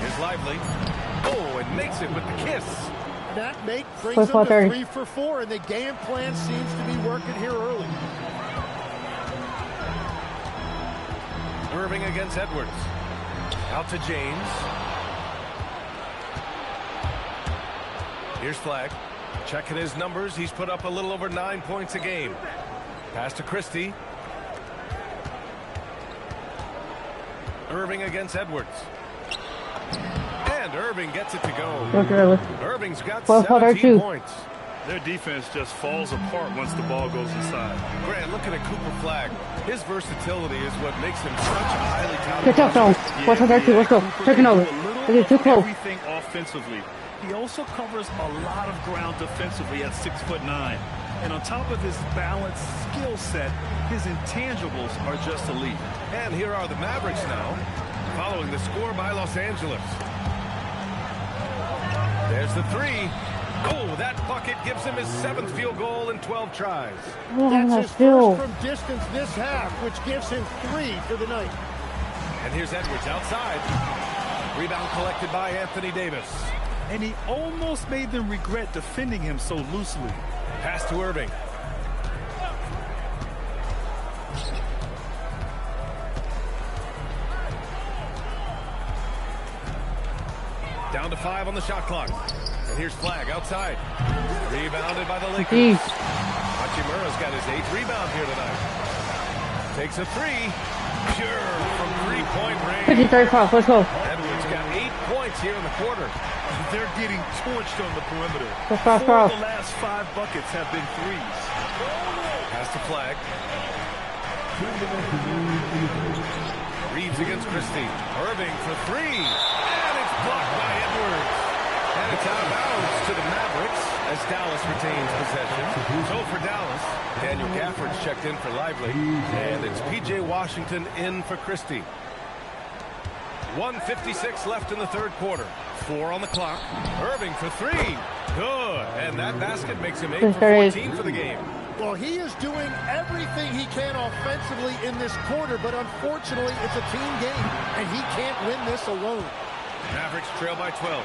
Here's Lively. Oh, and makes it with the kiss. That brings them to 3 for 4, and the game plan seems to be working here early. Irving against Edwards. Out to James. Here's Flagg. Checking his numbers. He's put up a little over 9 points a game. Pass to Christie. Irving against Edwards. And Irving gets it to go. Irving's got 17 points. Their defense just falls apart once the ball goes inside. Grant, looking at Cooper Flagg. His versatility is what makes him such a highly Good talented job, Phil. Let's go. Taking over. It's too close. Everything offensively. He also covers a lot of ground defensively at 6'9". And on top of his balanced skill set, his intangibles are just elite. And here are the Mavericks now, following the score by Los Angeles. There's the three. Oh, that bucket gives him his 7th field goal in 12 tries. That's his first from distance this half, which gives him 3 for the night. And here's Edwards outside. Rebound collected by Anthony Davis. And he almost made them regret defending him so loosely. Pass to Irving. Down to 5 on the shot clock. And here's Flag outside. Rebounded by the Lakers. Hachimura's got his 8th rebound here tonight. Takes a 3. Pure from 3-point range. 53 let's go. Edwards got 8 points here in the quarter. They're getting torched on the perimeter. 4 Foul. of the last 5 buckets have been threes. Pass to Flag. Reeves against Christie. Irving for 3. And it's blocked by Edwards. And it's out of bounds to the Mavericks as Dallas retains possession. So for Dallas, Daniel Gafford's checked in for Lively. And it's P.J. Washington in for Christie. 1:56 left in the third quarter. 4 on the clock. Irving for 3. Good. And that basket makes him 8 for 14 for the game. Well, he is doing everything he can offensively in this quarter, but unfortunately, it's a team game, and he can't win this alone. Mavericks trail by 12.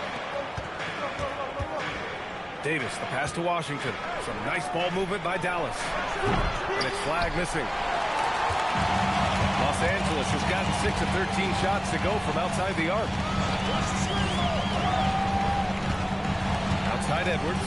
Davis, the pass to Washington. Some nice ball movement by Dallas. And it's Flag missing. Los Angeles has gotten 6 of 13 shots to go from outside the arc. Outside Edwards.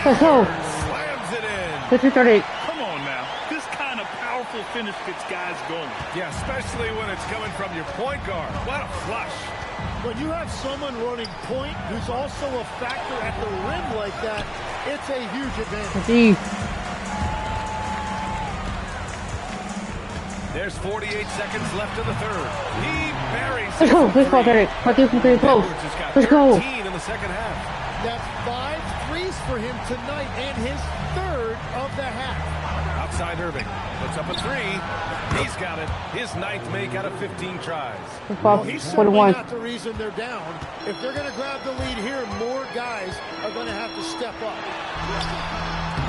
Let's go. Slams it in. 50-38. Come on now. This kind of powerful finish gets guys going. Yeah, especially when it's coming from your point guard. What a flush. When you have someone running point who's also a factor at the rim like that, it's a huge advantage. There's 48 seconds left in the third. He buries it. Let's go. Let's go, Derek. Edwards has got 13 in the second half. That's 5 threes for him tonight and his 3rd of the half. Outside Irving. Puts up a 3. He's got it. His 9th make out of 15 tries. Well, he's certainly not the reason they're down. If they're going to grab the lead here, more guys are going to have to step up.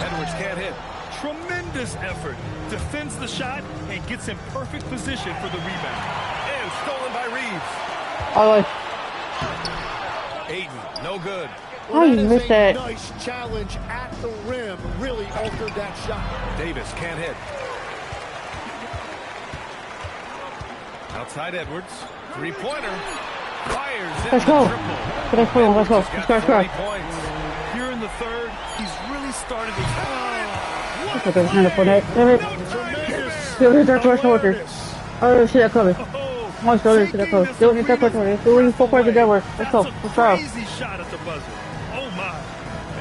Edwards can't hit. Tremendous effort. Defends the shot and gets in perfect position for the rebound. And stolen by Reeves. Oh, Aiden, no good. Well, that is a nice challenge at the rim. Really altered that shot. Davis can't hit. Outside Edwards. 3-pointer. Fires in let's go. Let's go. Let's go. Let's go. Here in the third, he's really started to... Oh, see that coming. Once see that coming. Don't need that coming. Doing 4 points together. Let's go. Let's go. Crazy shot at the buzzer. Oh my.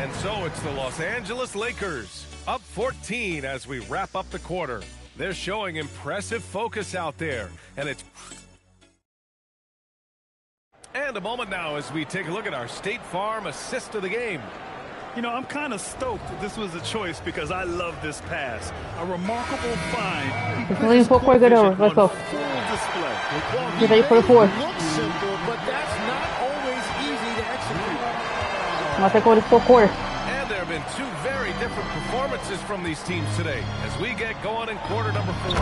And so it's the Los Angeles Lakers up 14 as we wrap up the quarter. They're showing impressive focus out there. And a moment now as we take a look at our State Farm assist of the game. You know, I'm kind of stoked this was a choice because I love this pass. A remarkable find. Let's lean 4 points over. Let's go. Full display. Get ready for the 4. Looks simple, but that's not always easy to execute. I'm going to take over the 4th quarter. And there have been 2 very different performances from these teams today as we get going in quarter number 4.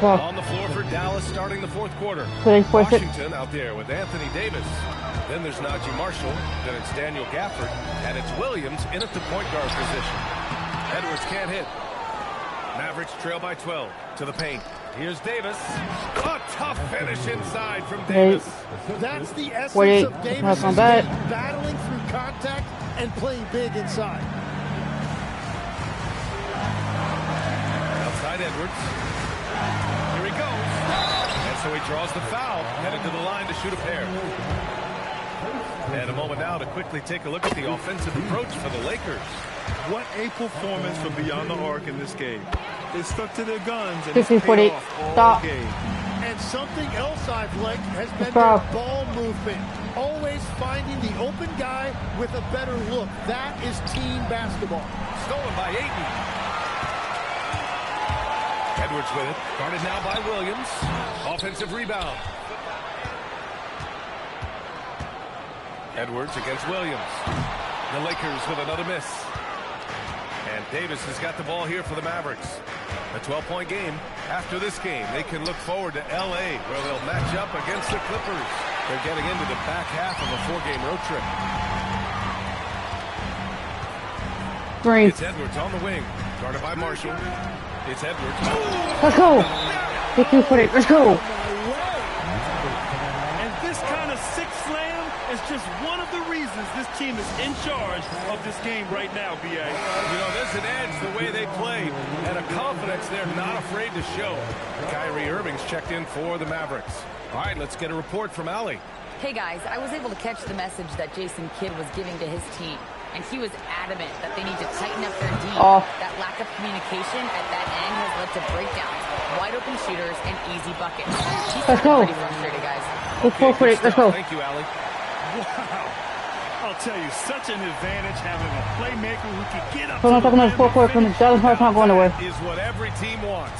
On the floor for Dallas starting the 4th quarter. Washington out there with Anthony Davis. Then there's Najee Marshall. Then it's Daniel Gafford. And it's Williams in at the point guard position. Edwards can't hit. Mavericks trail by 12 to the paint. Here's Davis. A tough finish inside from Davis. That's the essence of Davis' game, battling through contact and playing big inside. Outside Edwards. Here he goes. And so he draws the foul, headed to the line to shoot a pair. And a moment now to quickly take a look at the offensive approach for the Lakers. What a performance from beyond the arc in this game. They stuck to their guns and 50-40. Stop. And something else I've liked has been their ball movement. Always finding the open guy with a better look. That is team basketball. Stolen by Ayton. Edwards with it. Guarded now by Williams. Offensive rebound. Edwards against Williams. The Lakers with another miss. And Davis has got the ball here for the Mavericks. A 12-point game. After this game, they can look forward to L.A., where they'll match up against the Clippers. They're getting into the back half of a 4-game road trip. Green. It's Edwards on the wing. Guarded by Marshall. It's Edwards. Let's go. Thank you for it. Let's go. And this kind of six slam is just one of the reasons this team is in charge of this game right now, B.A. You know, there's an edge the way they play and a confidence they're not afraid to show. Kyrie Irving's checked in for the Mavericks. All right, let's get a report from Allie. Hey, guys, I was able to catch the message that Jason Kidd was giving to his team. And he was adamant that they need to tighten up their D. That lack of communication at that end has led to breakdowns, wide open shooters, and easy buckets. He's pretty frustrated, guys. Let's go for it. Let's go. Thank you, Allie. Wow. I'll tell you, such an advantage having a playmaker who can get up. So I'm talking about the 4-quarter from the Dallas Mavericks not going nowhere. Is what every team wants.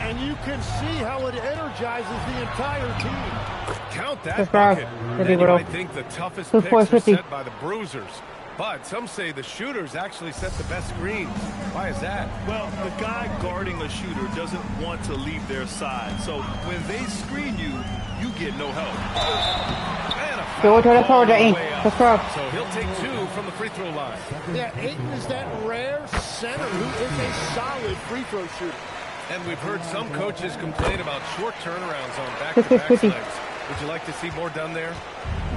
And you can see how it energizes the entire team. Count that bucket. And you might think the toughest picks are set by the bruisers. But some say the shooters actually set the best screens. Why is that? Well, the guy guarding a shooter doesn't want to leave their side. So when they screen you, you get no help. Go to the power, Ayton. Let's go. So he'll take 2 from the free throw line. Yeah, Ayton is that rare center who is a solid free throw shooter. And we've heard some coaches complain about short turnarounds on back-to-back legs. Would you like to see more done there?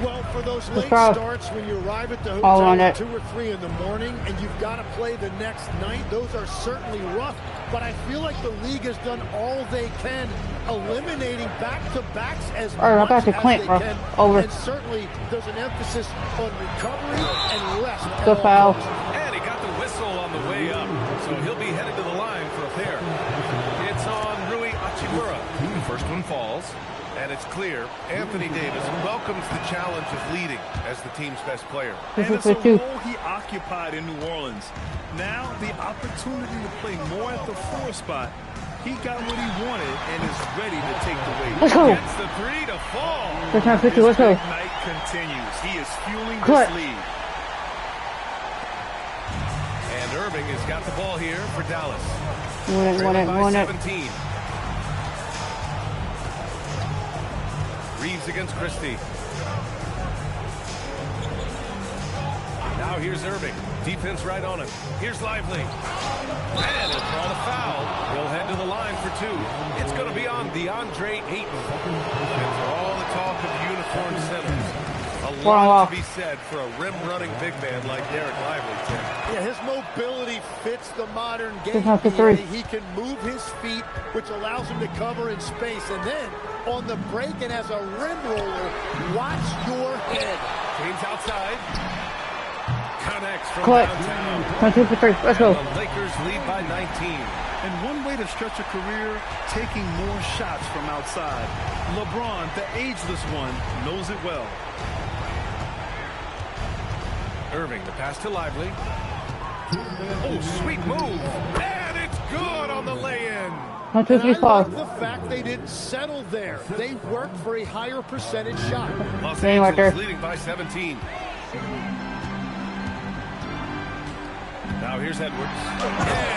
Well, for those late starts when you arrive at the hotel at 2 or 3 in the morning and you've got to play the next night, those are certainly rough. But I feel like the league has done all they can, eliminating back-to-backs as much as they can. And certainly there's an emphasis on recovery and rest. Good foul. And he got the whistle on the way up, so he'll be headed to the line for a pair. It's on Rui Hachimura. The first one falls. And it's clear, Anthony Davis welcomes the challenge of leading as the team's best player. And it's a role he occupied in New Orleans. Now, the opportunity to play more at the 4 spot. He got what he wanted and is ready to take the weight. Let's go. Gets the 3 to fall. Let's go. This night continues. He is fueling this lead. And Irving has got the ball here for Dallas. Want it. 17. Reeves against Christie. Now here's Irving. Defense right on him. Here's Lively. And he'll draw the foul. He'll head to the line for 2. It's going to be on DeAndre Ayton. And for all the talk of uniform centers, a lot to be said for a rim-running big man like Derek Lively, Tim. Yeah, his mobility fits the modern game. He can move his feet, which allows him to cover in space. And then on the break and as a rim roller, watch your head. James outside. Connects from downtown. 1, 2, 3. Let's go. The Lakers lead by 19. And one way to stretch a career, taking more shots from outside. LeBron, the ageless one, knows it well. Irving, the pass to Lively. Oh, sweet move. And it's good on the lay-in. 1, 2, 3, 4. I like the fact they didn't settle there. They worked for a higher percentage shot. Los Angeles leading by 17. Now here's Edwards.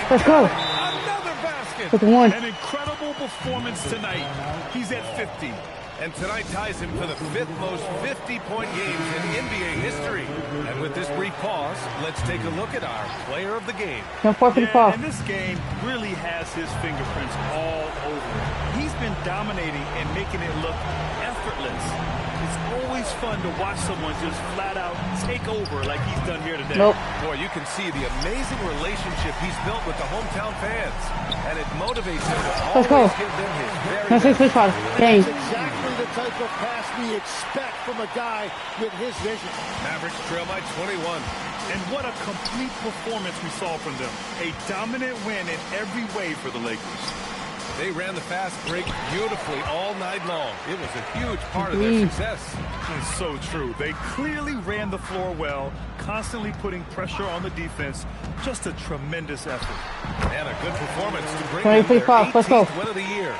Let's go. Another basket. With 1. An incredible performance tonight. He's at 50. And tonight ties him for the 5th most 50-point games in NBA history. And with this brief pause, let's take a look at our player of the game. And this game really has his fingerprints all over it. He's been dominating and making it look effortless. It's always fun to watch someone just flat out take over like he's done here today. Boy, you can see the amazing relationship he's built with the hometown fans. And it motivates him to always give them his very best. That's exactly the type of pass we expect from a guy with his vision. Mavericks trail by 21. And what a complete performance we saw from them. A dominant win in every way for the Lakers. They ran the fast break beautifully all night long. It was a huge part of their success. It's so true. They clearly ran the floor well, constantly putting pressure on the defense. Just a tremendous effort. And a good performance to bring them their 18th win of the year.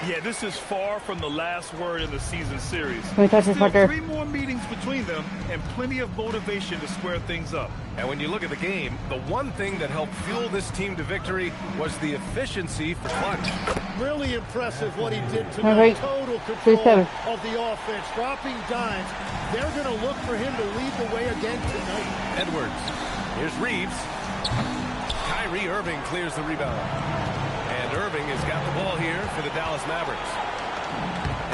Yeah, this is far from the last word in the season series. Still 3 more meetings between them and plenty of motivation to square things up. And when you look at the game, the one thing that helped fuel this team to victory was the efficiency for clutch. Really impressive what he did tonight. Total control of the offense, dropping dimes. They're going to look for him to lead the way again tonight. Edwards. Here's Reeves. Kyrie Irving clears the rebound. And Irving has got the ball here for the Dallas Mavericks.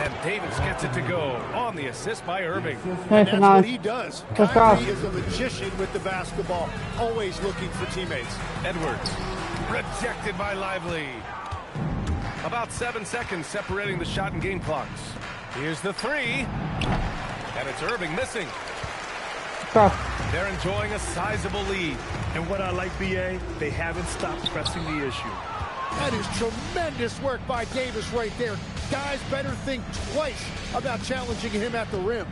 And Davis gets it to go on the assist by Irving. And that's what he does. Kyrie is a magician with the basketball, always looking for teammates. Edwards, rejected by Lively. About 7 seconds separating the shot and game clocks. Here's the three. And it's Irving missing. They're enjoying a sizable lead. And what I like, BA, they haven't stopped pressing the issue. That is tremendous work by Davis right there. Guys better think twice about challenging him at the rim.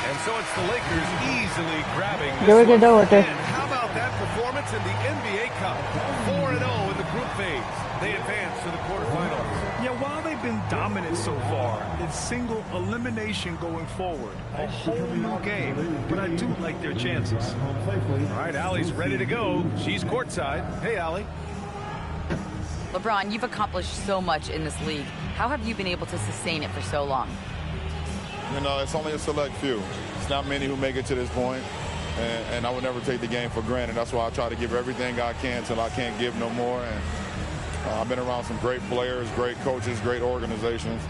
And so it's the Lakers easily grabbing this There we one. go with it. And how about that performance in the NBA Cup? 4-0 in the group phase. They advance to the quarterfinals. Yeah, while they've been dominant so far, it's single elimination going forward. A whole new game, but I do like their chances. All right, Allie's ready to go. She's courtside. Hey, Allie. LeBron, you've accomplished so much in this league. How have you been able to sustain it for so long? You know, it's only a select few. It's not many who make it to this point, and I would never take the game for granted. That's why I try to give everything I can till I can't give no more. And I've been around some great players, great coaches, great organizations,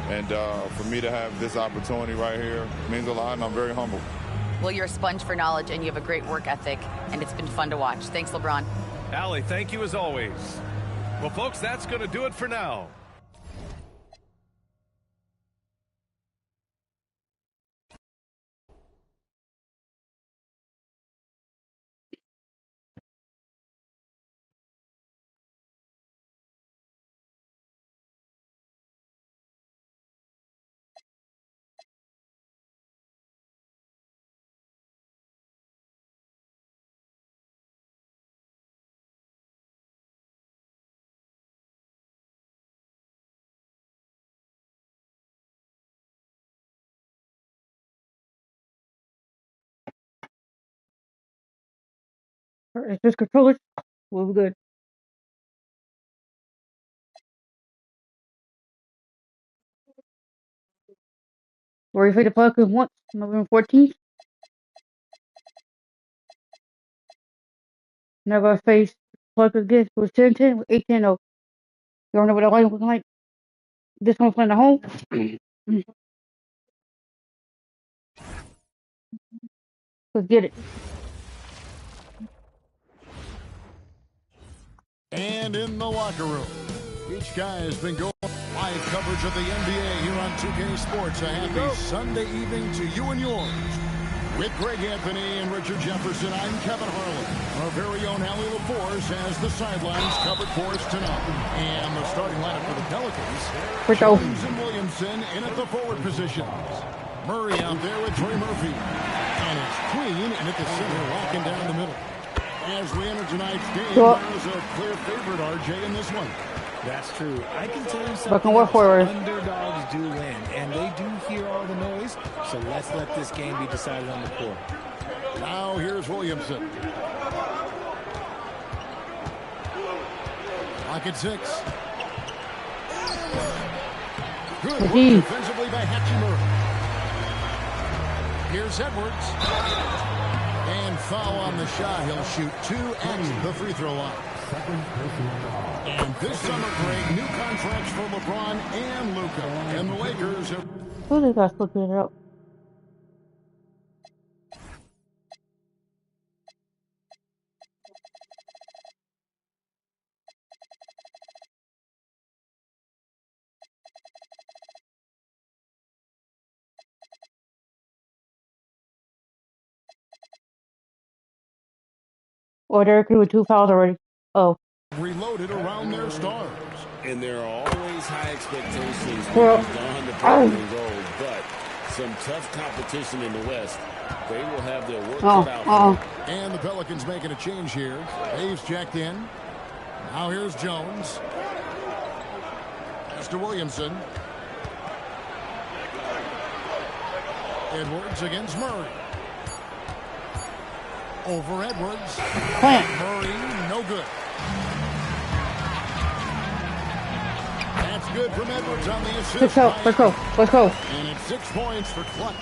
and for me to have this opportunity right here means a lot, and I'm very humbled. Well, you're a sponge for knowledge, and you have a great work ethic, and it's been fun to watch. Thanks, LeBron. Allie, thank you as always. Well, folks, that's going to do it for now. It's just controllers. We'll be good. We're ready to play once, November 14th. Now going to face Pluckers again. It was 10-10 with 8-10-0. You don't know what the line looking like? This one's playing at home. Let's get it. And in the locker room, each guy has been going live coverage of the NBA here on 2K Sports. A happy Sunday evening to you and yours. With Greg Anthony and Richard Jefferson, I'm Kevin Harlan. Our very own Allie LaForce has the sidelines covered for us tonight. And the starting lineup for the Pelicans, Jones and Williamson in at the forward positions. Murray out there with Trey Murphy. And it's Queen in at the center, locking down the middle. As we enter tonight's game, there's a clear favorite, RJ, in this one. That's true. I can tell you something else. Underdogs do win, and they do hear all the noise, so let's let this game be decided on the court. Now here's Williamson. Lock at 6. Good work defensively by Hachimura. Here's Edwards. And foul on the shot. He'll shoot 2 at the free throw line. And this summer break, new contracts for LeBron and Luka. And the Lakers have... Who they got flipping it up? Or they're with 2 fouls already. Oh. Reloaded around their stars. And there are always high expectations when you've gone to purple and gold, but some tough competition in the West. They will have their work cut out for them. And the Pelicans making a change here. Hayes checked in. Now here's Jones. Pass to Williamson. Edwards against Murray. Over Edwards. Murray, no good. That's good from Edwards on the assist. Let's go. And it's 6 points for Clutch.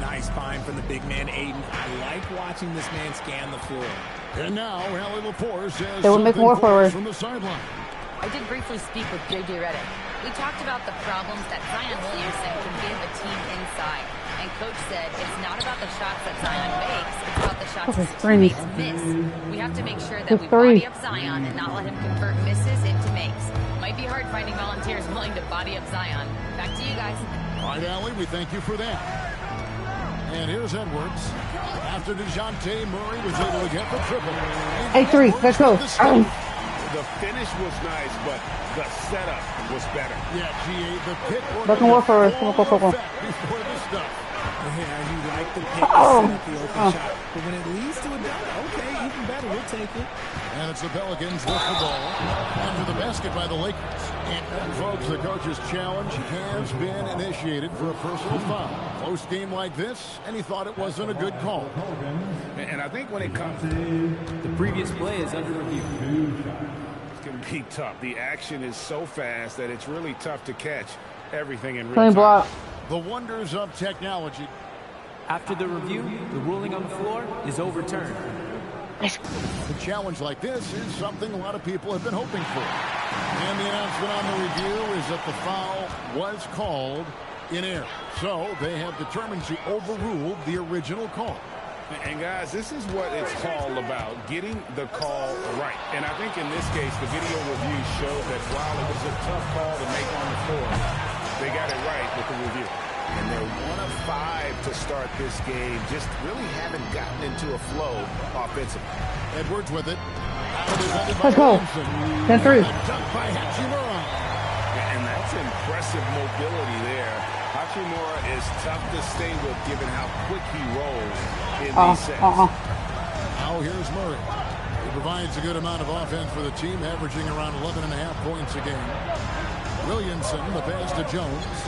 Nice find from the big man, Aiden. I like watching this man scan the floor. And now, Allie Lepore says they will make more forward from the sideline. I did briefly speak with J.J. Redick. We talked about the problems that Zion Williamson can give a team inside. And Coach said it's not about the shots that Zion makes, it's about the shots his teammates miss. We have to make sure that we body up Zion and not let him convert misses into makes. Might be hard finding volunteers willing to body up Zion. Back to you guys. All right, Allie, we thank you for that. And here's Edwards. After DeJounte Murray was able to get the triple. 8-3, let's go. The finish was nice, but the setup was better. Yeah, GA, the pick Back and work for us. before the stuff. Yeah, you like the pick to set up the open shot. But when it leads to a dunk, okay, even better, we'll take it. And it's the Pelicans with the ball. Under the basket by the Lakers. And folks, the coach's challenge has been initiated for a personal foul. Close game like this, and he thought it wasn't a good call. And I think when it comes to the previous play is under review. It's going to be tough. The action is so fast that it's really tough to catch everything in real Clean time. block. The wonders of technology. After the review, the ruling on the floor is overturned. A challenge like this is something a lot of people have been hoping for. And the announcement on the review is that the foul was called in error. So they have determined to overrule the original call. And guys, this is what it's all about, getting the call right. And I think in this case, the video review showed that while it was a tough call to make on the floor, they got it right with the review. And they're 1 of 5 to start this game. Just really haven't gotten into a flow offensively. Edwards with it. Let's go. 10-3. And that's impressive mobility there. Hachimura is tough to stay with given how quick he rolls in these sets. Now here's Murray. He provides a good amount of offense for the team, averaging around 11.5 points a game. Williamson, the pass to Jones.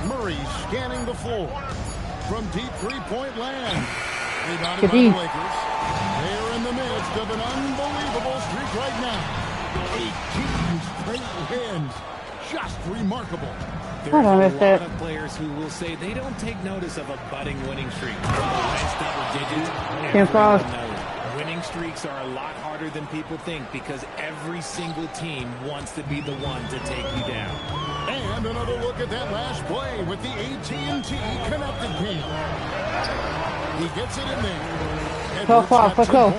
Murray scanning the floor from deep three-point land. Rebounded by the Lakers. They're in the midst of an unbelievable streak right now. 18 straight wins. Just remarkable. There's a lot of players who will say they don't take notice of a budding winning streak. Winning streaks are a lot harder than people think because every single team wants to be the one to take you down. And another look at that last play with the AT&T connected team. He gets it in there. Let's go.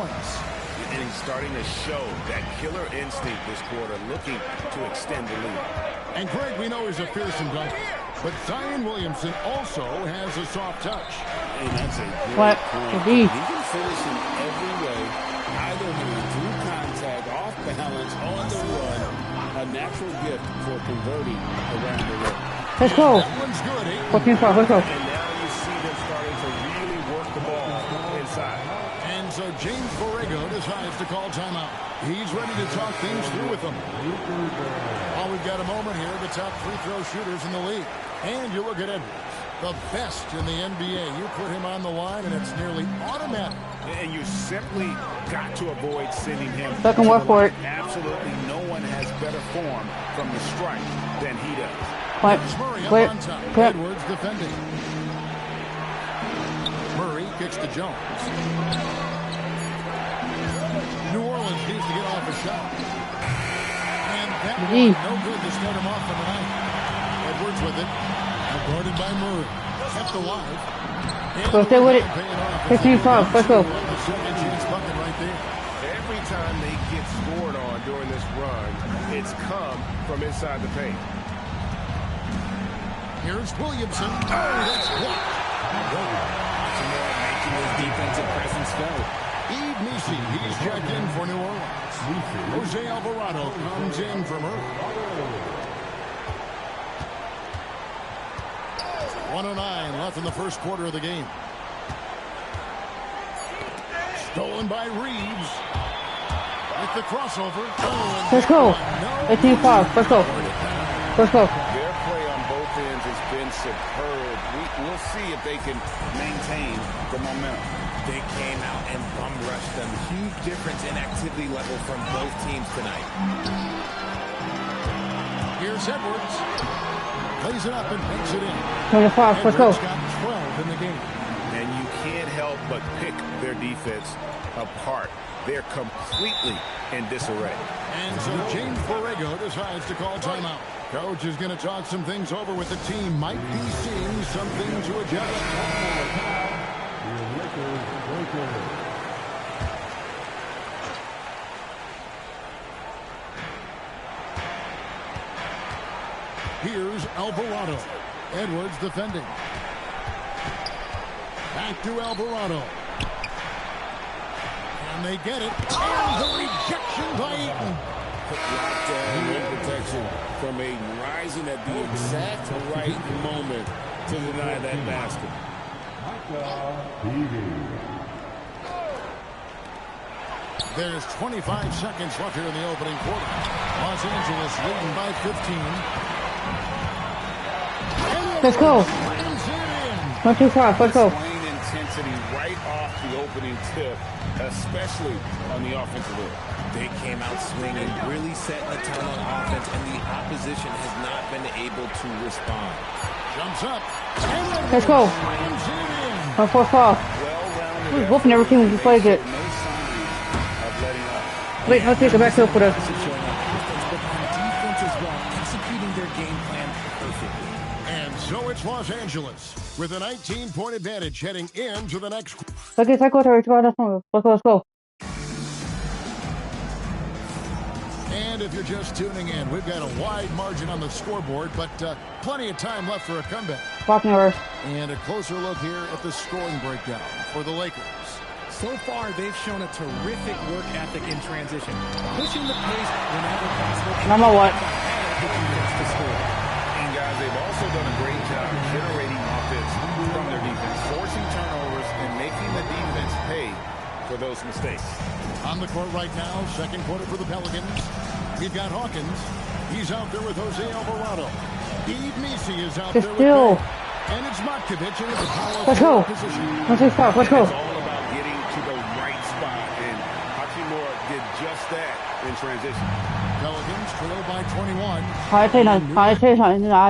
And he's starting to show that killer instinct this quarter, looking to extend the lead. And Greg, we know he's a fearsome dunker, but Zion Williamson also has a soft touch. And that's a great point. He can finish in every way, either through contact, off balance, on the run. A natural gift for converting around the rim. Let's go. That one's good. 14-5. Let's go. And now you see them starting to really work the ball inside. And so James Borrego decides to call timeout. He's ready to talk things through with them. Oh, we've got a moment here. The top free throw shooters in the league. And you look at Edwards, the best in the NBA. You put him on the line, and it's nearly automatic. And you simply got to avoid sending him. Second work for it. Absolutely no one has better form from the stripe than he does. Murray up on top. Edwards defending. Murray kicks to Jones. New Orleans needs to get off a shot. And that one, no good to start him off the night. Edwards with it. Guarded by Murray. Kept alive. Go stay with it. 15-5. Let's go. Second chance bucket right there. Every time they get scored on during this run, it's come from inside the paint. Here's Williamson. Oh, that's blocked. Making his defensive presence fell. Yves Missi, he's checked in for New Orleans. Jose Alvarado comes in from Earth. 1:09 left in the first quarter of the game. Stolen by Reeves. With the crossover. Let's go. 18-5. Let's go. Let's go. Their play on both ends has been superb. We'll see if they can maintain the momentum. They came out and bum rushed them. Huge difference in activity level from both teams tonight. Here's Edwards. Plays it up and makes it in. 25. Let's go. Edwards got 12 in the game. And you can't help but pick their defense apart. They're completely in disarray. And so James Borrego decides to call timeout. Coach is going to talk some things over with the team. Might be seeing something to adjust. Here's Alvarado. Edwards defending. Back to Alvarado. And they get it. And the rejection by Eaton. Locked down rim protection from Aiden, rising at the exact right moment to deny that basket. There's 25 seconds left here in the opening quarter. Los Angeles leading by 15. Let's go. 25. Let's go. Playing intensity right off the opening tip, especially on the offensive end. They came out swinging, really setting the tone on offense, and the opposition has not been able to respond. Jumps up. Let's go. 1-4-5. We're whooping every team we play good. Wait, no, take it back up for us. Defense as well, executing their game plan perfectly. And so it's Los Angeles with a 19-point advantage heading into the next. Okay, let's go. And if you're just tuning in, we've got a wide margin on the scoreboard, but plenty of time left for a comeback. Blocking over. And a closer look here at the scoring breakdown for the Lakers. So far, they've shown a terrific work ethic in transition, pushing the pace whenever possible. Number what? And guys, they've also done a great job generating offense from their defense, forcing turnovers and making the defense pay for those mistakes. On the court right now, second quarter for the Pelicans. We've got Hawkins. He's out there with Jose Alvarado. Yves Missi is out there with still. And it's Matkovic in the power Let's go. position. Let's go. Let's go. It's all about getting to the right spot, and Hachimura did just that in transition. Pelicans trail by 21. I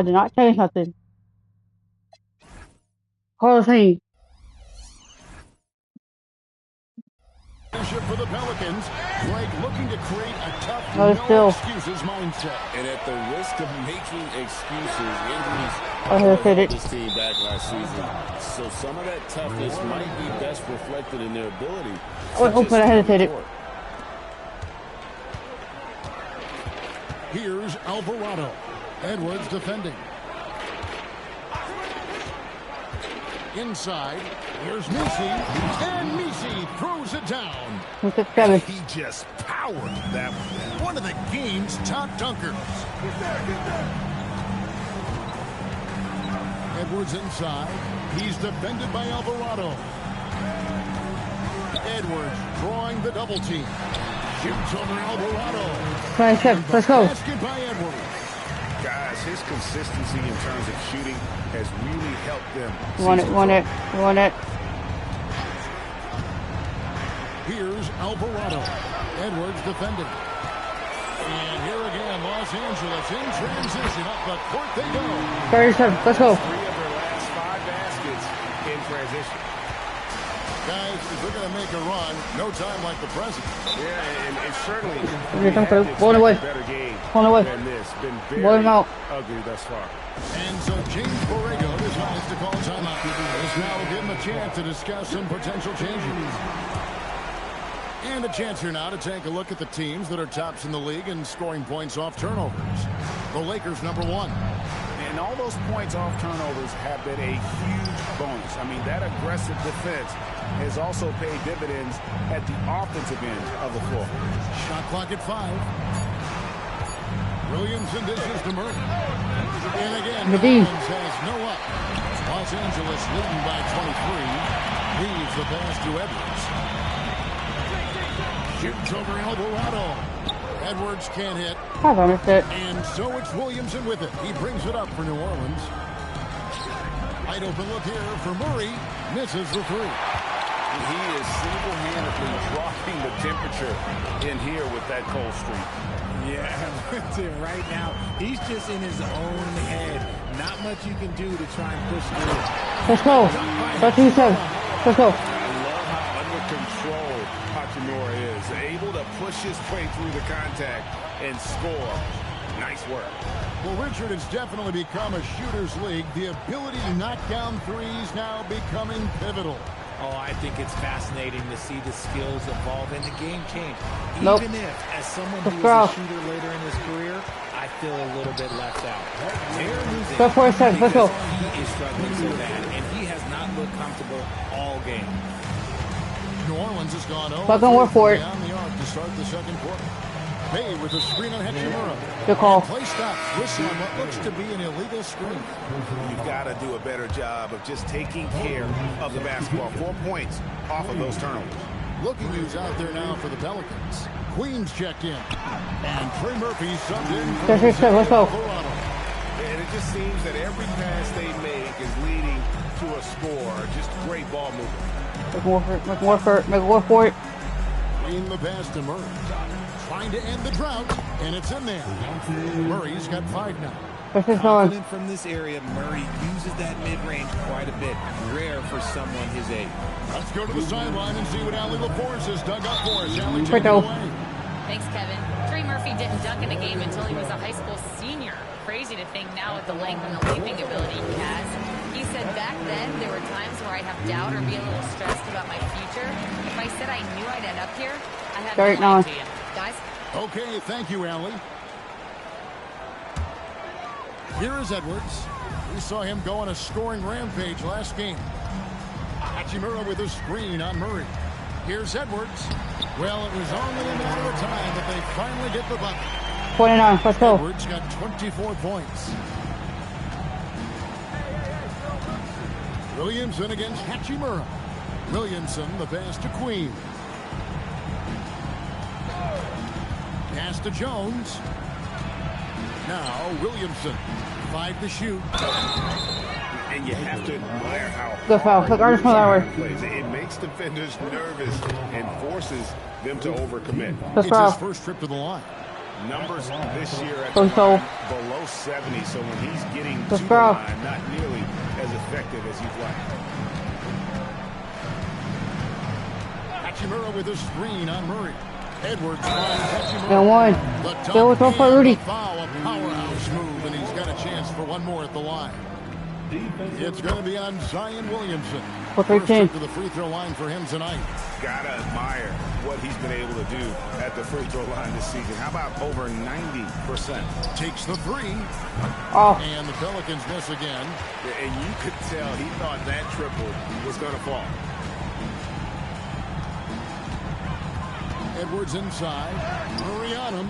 did not change nothing. Whole thing. For the Pelicans, Drake looking to create a tough, excuses mindset. And at the risk of making excuses, injuries held this team back last season. So some of that toughness might be best reflected in their ability. But I hesitated. Here's Alvarado. Edwards defending. Inside, here's Missi, and Missi throws it down. He just powered that one of the game's top dunkers. Edwards inside. He's defended by Alvarado. Edwards drawing the double team. Shoots over Alvarado. Let's go. Basket by Edwards. Guys, his consistency in terms of shooting has really helped them. Want it. Here's Alvarado. Edwards defending. And here again, Los Angeles in transition. Up the court they go. 37. Let's go. 3 of their last 5 baskets in transition. Guys, if we're going to make a run, no time like the present. Yeah, and certainly Ball away. better game Away. than this. Been very ugly thus far. And so James Borrego decides to call timeout. This now will give him a chance to discuss some potential changes. And a chance here now to take a look at the teams that are tops in the league in scoring points off turnovers. The Lakers, number 1. And all those points off turnovers have been a huge bonus. I mean, that aggressive defense has also paid dividends at the offensive end of the floor. Shot clock at 5. Williamson dishes to Murray. And again, Collins has no up. Los Angeles leading by 23. Leaves the pass to Edwards. Shoots over Alvarado. Edwards can't hit. And so it's Williamson with it. He brings it up for New Orleans. Wide open look here for Murray. Misses the 3. He is single-handedly dropping the temperature in here with that cold streak. Yeah, right now, he's just in his own head. Not much you can do to try and push through. Let's go. Let's go. Let's go. I love how under control Hachimura is. Able to push his way through the contact and score. Nice work. Well, Richard, it's definitely become a shooter's league. The ability to knock down threes now becoming pivotal. Oh, I think it's fascinating to see the skills evolve and the game change. Nope. Even if, as someone who was a shooter later in his career, I feel a little bit left out. They're losing go for a second. Let's go. He is struggling so bad, and he has not looked comfortable all game. New Orleans has gone over. Fucking work for it. Down the arc to start the second quarter. Bay with a screen on Hachimura. Good call. Play stop. Whistle on what looks to be an illegal screen. You've got to do a better job of just taking care of the basketball. 4 points off of those turnovers. Looking who's out there now for the Pelicans. Queens checked in. And Trey Murphy subbed in for let's go. Colorado. And it just seems that every pass they make is leading to a score. Just great ball movement. Make more for it. Green the pass to Murray. Trying to end the drought, and it's in there. Murray's got 5 now. Confident from this area, Murray uses that mid-range quite a bit. Rare for someone his age. Let's go to the sideline and see what Allie LaForce has dug up for us. Allie, take it away. Thanks, Kevin. Trey Murphy didn't dunk in a game until he was a high school senior. Crazy to think now with the length and the leaping ability he has. He said back then there were times where I have doubt or be a little stressed about my future. If I said I knew I'd end up here, I had no idea. Guys? Okay, thank you, Allie. Here is Edwards. We saw him go on a scoring rampage last game. Hachimura with a screen on Murray. Here's Edwards. Well, it was only a matter of time that they finally get the bucket. 29, let's go. Edwards got 24 points. Williamson against Hachimura. Williamson, the pass to Queen. Pass to Jones. Now Williamson. 5 to shoot. And you have to admire how good foul. hard plays. It makes defenders nervous and forces them to overcommit. It's his first trip to the line. Numbers this year at the line below 70, so when he's getting to the line, not nearly as effective as you'd like. Hachimura with a screen on Murray. Edwards finds Hachimura. And one. Still with for Rudy. Foul, a powerhouse move, and he's got a chance for one more at the line. It's going to be on Zion Williamson. First trip to the free throw line for him tonight. Gotta admire what he's been able to do at the free throw line this season. How about over 90%? Takes the 3. Oh. And the Pelicans miss again. And you could tell he thought that triple was going to fall. Edwards inside. Murray on him.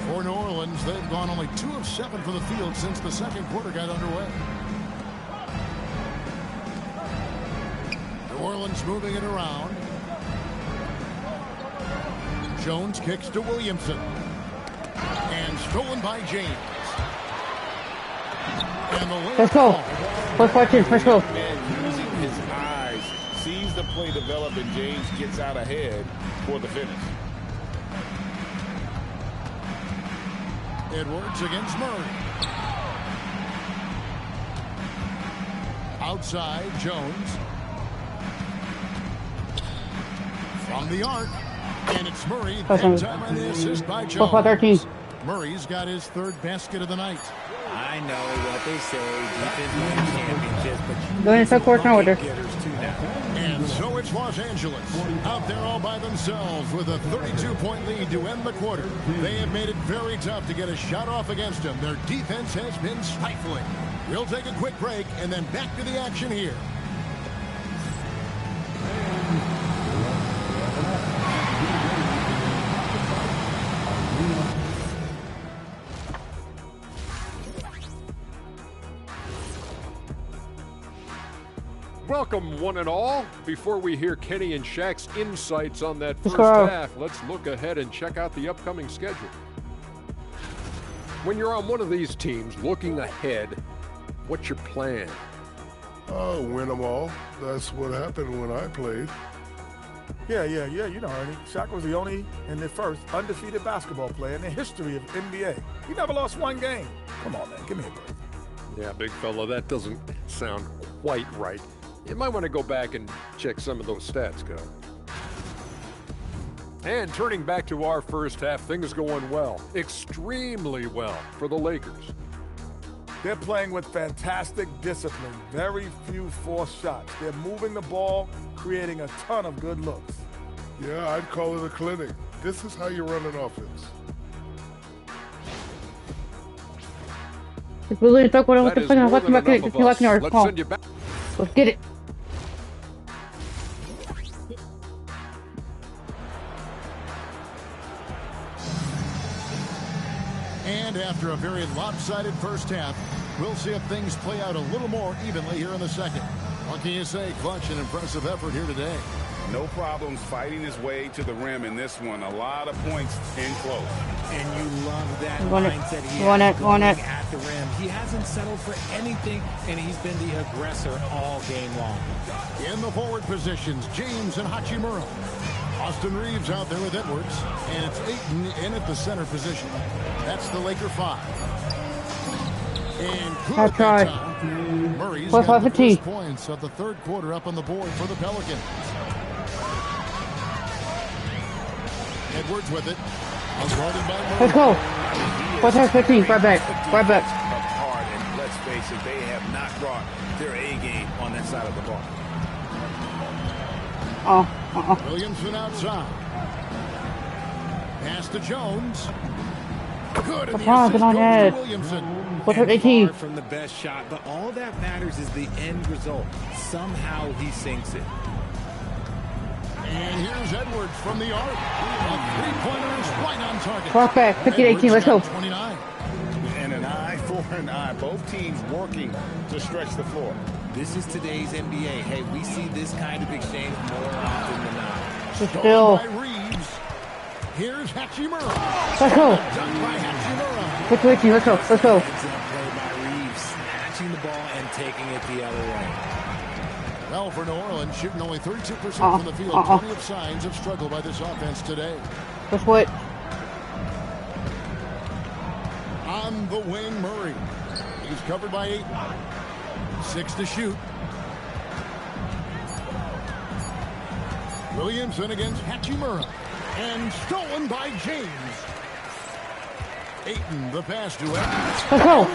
For New Orleans, they've gone only 2 of 7 from the field since the second quarter got underway. New Orleans moving it around. Jones kicks to Williamson. And stolen by James. And the let's go. Let's go. Using his eyes, sees the play develop, and James gets out ahead for the finish. Edwards against Murray. Outside, Jones. From the arc. And it's Murray. Time on the assist by Jones. Murray's got his 3rd basket of the night. I I know what they say, defense wins championships, but you Going into fourth quarter. getters too now. And so it's Los Angeles out there all by themselves with a 32-point lead to end the quarter. They have made it very tough to get a shot off against them. Their defense has been stifling. We'll take a quick break and then back to the action here. Welcome, one and all. Before we hear Kenny and Shaq's insights on that first half, let's look ahead and check out the upcoming schedule. When you're on one of these teams looking ahead, what's your plan? Win them all. That's what happened when I played. Yeah, you know, Ernie. Shaq was the only and the first undefeated basketball player in the history of NBA. He never lost one game. Come on, man, give me a break. Yeah, big fella, that doesn't sound quite right. You might want to go back and check some of those stats, Scott. And turning back to our first half, things going well, extremely well for the Lakers. They're playing with fantastic discipline, very few forced shots. They're moving the ball, creating a ton of good looks. Yeah, I'd call it a clinic. This is how you run an offense. It's really talk what the fuck I'm Let's about. send you back. Let's get it. And after a very lopsided first half, we'll see if things play out a little more evenly here in the second. What can you say? Clutch and impressive effort here today. No problems fighting his way to the rim in this one. A lot of points in close. And you love that Won it. mindset he Won has it. Won going it. at the rim. He hasn't settled for anything, and he's been the aggressor all game long. In the forward positions, James and Hachimura. Austin Reeves out there with Edwards, and it's Ayton in at the center position. That's the Laker 5. And I'll try. Murray's What's got the the tea? first points of the third quarter up on the board for the Pelicans. Edwards with it. Guarded by Murray. Let's go. What's our 15? Right back. Right back. Hard, and let's face it, they have not brought their A game on that side of the ball. Williamson outside. Pass to Jones. Good. And the assist on goes Ed. to Williamson. What's our 18? Far from the best shot, but all that matters is the end result. Somehow he sinks it. And here's Edwards from the arc. A three-pointer is right on target. Cross back. 15-18. Let's go. 29. And an eye for an eye. Both teams working to stretch the floor. This is today's NBA. Hey, we see this kind of exchange more often than not. Still. By Reeves. Here's Hachimura. Let's go. Done by Hachimura. Situation. Let's go. Let's go. Heads up play by Reeves, snatching the ball and taking it the other way. Well, for New Orleans, shooting only 32% from the field. Plenty of signs of struggle by this offense today. Let's what? On the wing, Murray. He's covered by 8. 6 to shoot. Williamson against Hachimura. And stolen by James. Ayton, the pass to Edwards. Let's go.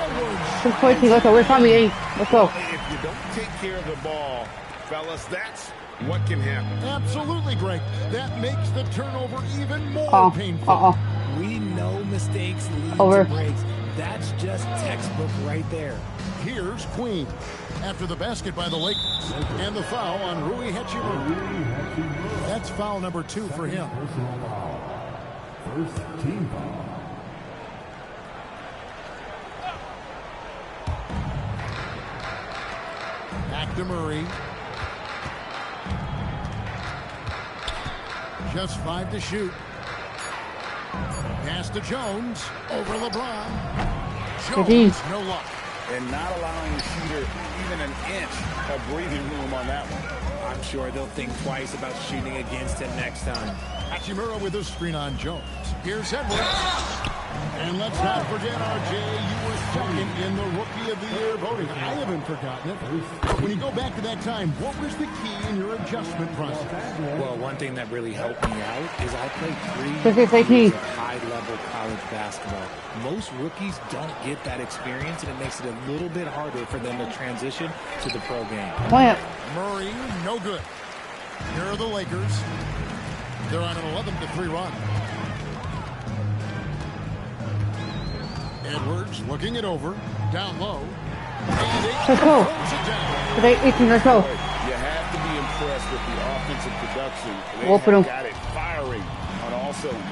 6-14. Let's go. Where's Tommy 8? Let's go. If you don't take care of the ball, fellas, that's what can happen. Absolutely, Greg. That makes the turnover even more painful. We know mistakes lead Over. to breaks. That's just textbook right there. Here's Queen after the basket by the Lakers. And the foul on Rui Hachimura. That's foul number 2 for him. First team foul. Back to Murray. Just 5 to shoot. Pass to Jones. Over LeBron. Jones, no luck. And not allowing the shooter even an inch of breathing room on that one. I'm sure they'll think twice about shooting against him next time. Hachimura with a screen on Jones. Here's Edwards. And let's not forget, RJ, you were second in the Rookie of the Year voting. I haven't forgotten it. When you go back to that time, what was the key in your adjustment process? Well, one thing that really helped me out is I played 3 years of high-level college basketball. Most rookies don't get that experience, and it makes it a little bit harder for them to transition to the pro game. Murray, no good. Here are the Lakers. They're on an 11-3 run. Edwards looking it over, down low. Let's go. Today, 18, let's go. You have to be impressed with the offensive production. Open They got it firing on all cylinders.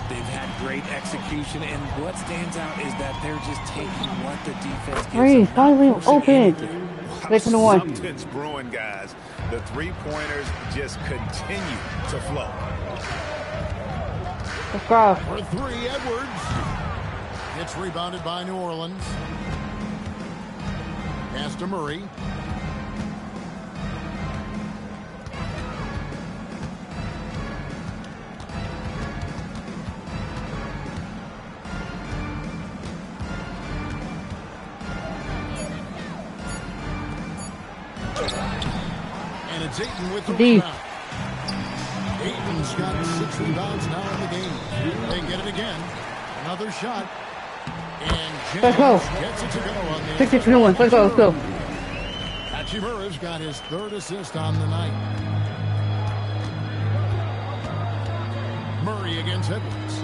They've had great execution, and what stands out is that they're just taking what the defense gives Three, them. finally open. Second to one. Something's brewing, guys. The three-pointers just continue to flow. Let's go. For 3, Edwards. It's rebounded by New Orleans. Pass to Murray. And it's Ayton with the rebound. Ayton's got 6 rebounds now in the game. They get it again. Another shot. And James let's go. Gets it to go on the 6-2-1. Let's go. Let's go. Hachimura's got his 3rd assist on the night. Murray against Edwards.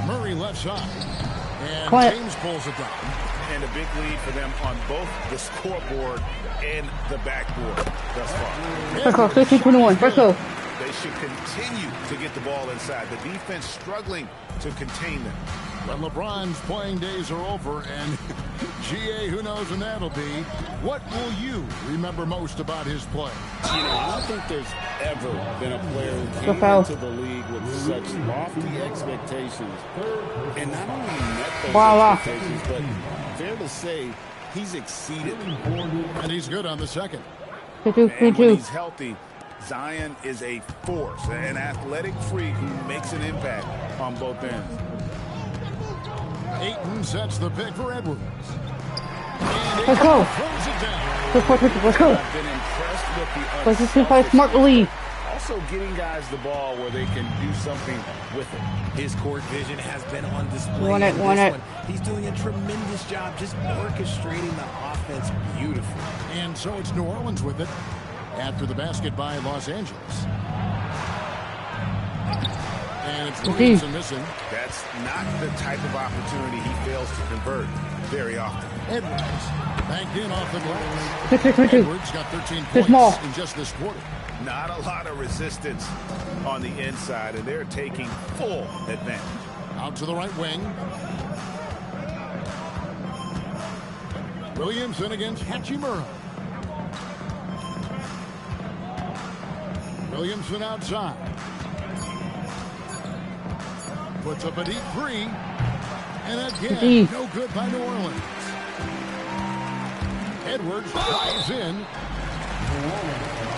Murray left side. And James pulls it down. And a big lead for them on both the scoreboard and the backboard thus far. Let's go. 6-2-1. Let's go. They should continue to get the ball inside. The defense struggling to contain them. But LeBron's playing days are over, and GA, who knows when that'll be. What will you remember most about his play? You know, I don't think there's ever been a player who came into the league with such lofty expectations. And not only met those expectations, but fair to say, he's exceeded. And he's good on the second. And when he's healthy, Zion is a force, an athletic freak who makes an impact on both ends. Ayton sets the pick for Edwards. Let's go. Let's go. I've been impressed with the Let's just fight smart lead. Also getting guys the ball where they can do something with it. His court vision has been on display. Want it. He's doing a tremendous job just orchestrating the offense beautifully. And so it's New Orleans with it after the basket by Los Angeles. And it's Williamson missing. That's not the type of opportunity he fails to convert very often. Edwards banked in off the glass. Edwards got 13 points in just this quarter. Not a lot of resistance on the inside, and they're taking full advantage. Out to the right wing. Williamson against Hachimura. Williamson outside. Puts up a deep 3. And again, no good by New Orleans. Edwards drives in.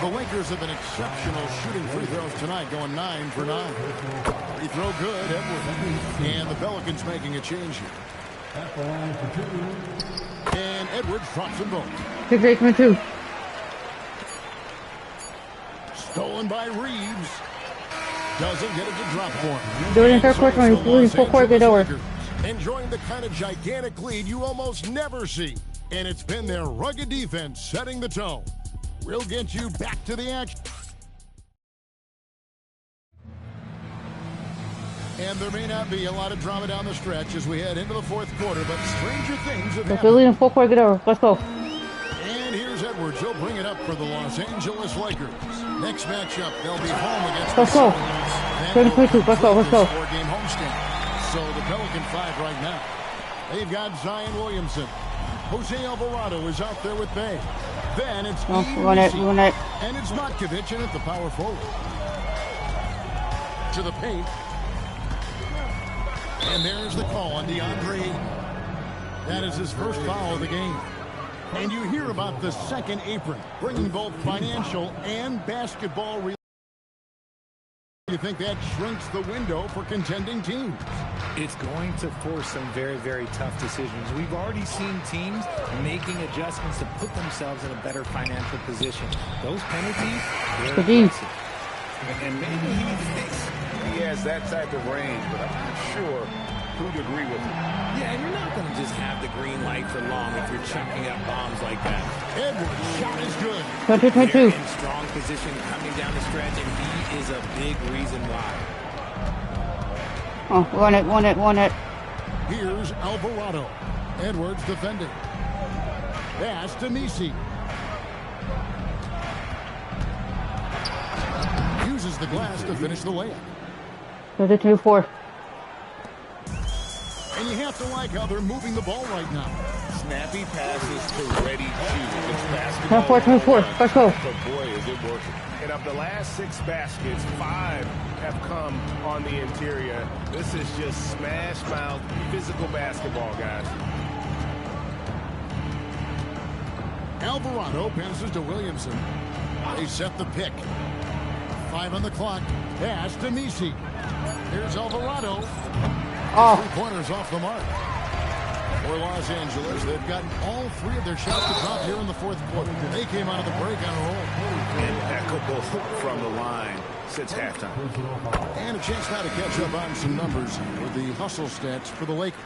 The Lakers have been exceptional shooting free throws tonight, going 9 for 9. Free throw good, Edwards. And the Pelicans making a change here. And Edwards drops them both. 6-8-2. Stolen by Reeves. Doesn't get it to drop for him. Do it in third quarter. We're full court, get over. Enjoying the kind of gigantic lead you almost never see. And it's been their rugged defense setting the tone. We'll get you back to the action. And there may not be a lot of drama down the stretch as we head into the 4th quarter, but stranger things have Let's go. Lead in full court, get over. Let's go. And here's Edwards. He'll bring it up for the Los Angeles Lakers. Next matchup, they'll be home against Let's go. 7-2-2. Let's go. Let's go. 4-game homestand. So the Pelican 5 right now. They've got Zion Williamson. Jose Alvarado is out there with Bay. Then it's run it. And it's Matkovic in at the power forward. To the paint. And there's the call on DeAndre Ayton. That is his first foul of the game. And you hear about the second apron, bringing both financial and basketball relief. You think that shrinks the window for contending teams? It's going to force some very, very tough decisions. We've already seen teams making adjustments to put themselves in a better financial position. Those penalties, they're aggressive. And maybe he has that type of range, but I'm not sure who'd agree with him. Yeah, and you're not going to just have the green light for long if you're chucking up bombs like that. Edwards' shot is good. They're in strong position coming down the stretch, and he is a big reason why. Oh, won it. Here's Alvarado. Edwards defending. Pass to Nisi. Uses the glass to finish the layup. 32-4. And you have to like how they're moving the ball right now. Snappy passes to ready shooters. It's basketball. 10-4. Let's go. But boy, is it working. And of the last 6 baskets, 5 have come on the interior. This is just smash mouth physical basketball, guys. Alvarado passes to Williamson. They set the pick. 5 on the clock. Pass to Nisi. Here's Alvarado. 3 pointers off the mark. For Los Angeles, they've gotten all 3 of their shots to drop here in the 4th quarter. They came out of the break on a roll. Impeccable from the line since halftime. And a chance now to catch up on some numbers with the hustle stats for the Lakers.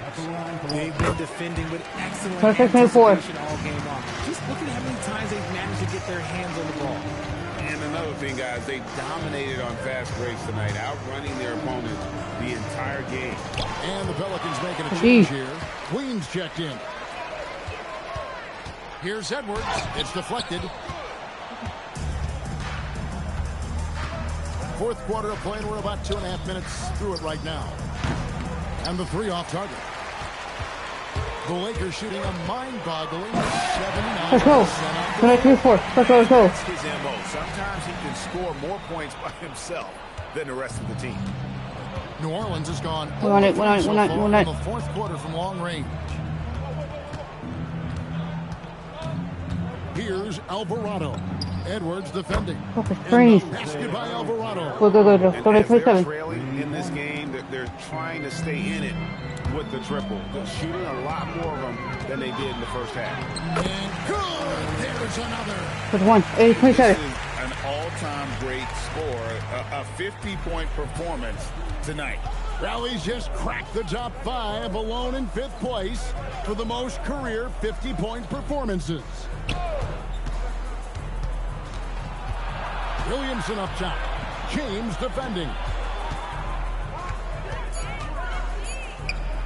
They've been defending with excellent 24. anticipation all game long. Just look at how many times they've managed to get their hands on the ball. And another thing, guys, they dominated on fast breaks tonight, outrunning their opponent the entire game. And the Pelicans making a change here. Queens checked in. Here's Edwards. It's deflected. 4th quarter of play, and we're about 2.5 minutes through it right now. And the 3 off target. The Lakers shooting a mind-boggling 79%. Let's go. 22-4. Let's go. That's his MO. Sometimes he can score more points by himself than the rest of the team. New Orleans has gone We're on it. in the 4th quarter from long range. Here's Alvarado. Edwards defending. Basket by Alvarado. Go. And as they're trailing in this game, they're trying to stay in it with the triple. They're shooting a lot more of them than they did in the first half. And good. There's another. With 1. 8-27. This is an all-time great score, a 50-point performance tonight. Rally's just cracked the top 5, alone in 5th place for the most career 50-point performances. Williamson up top. James defending.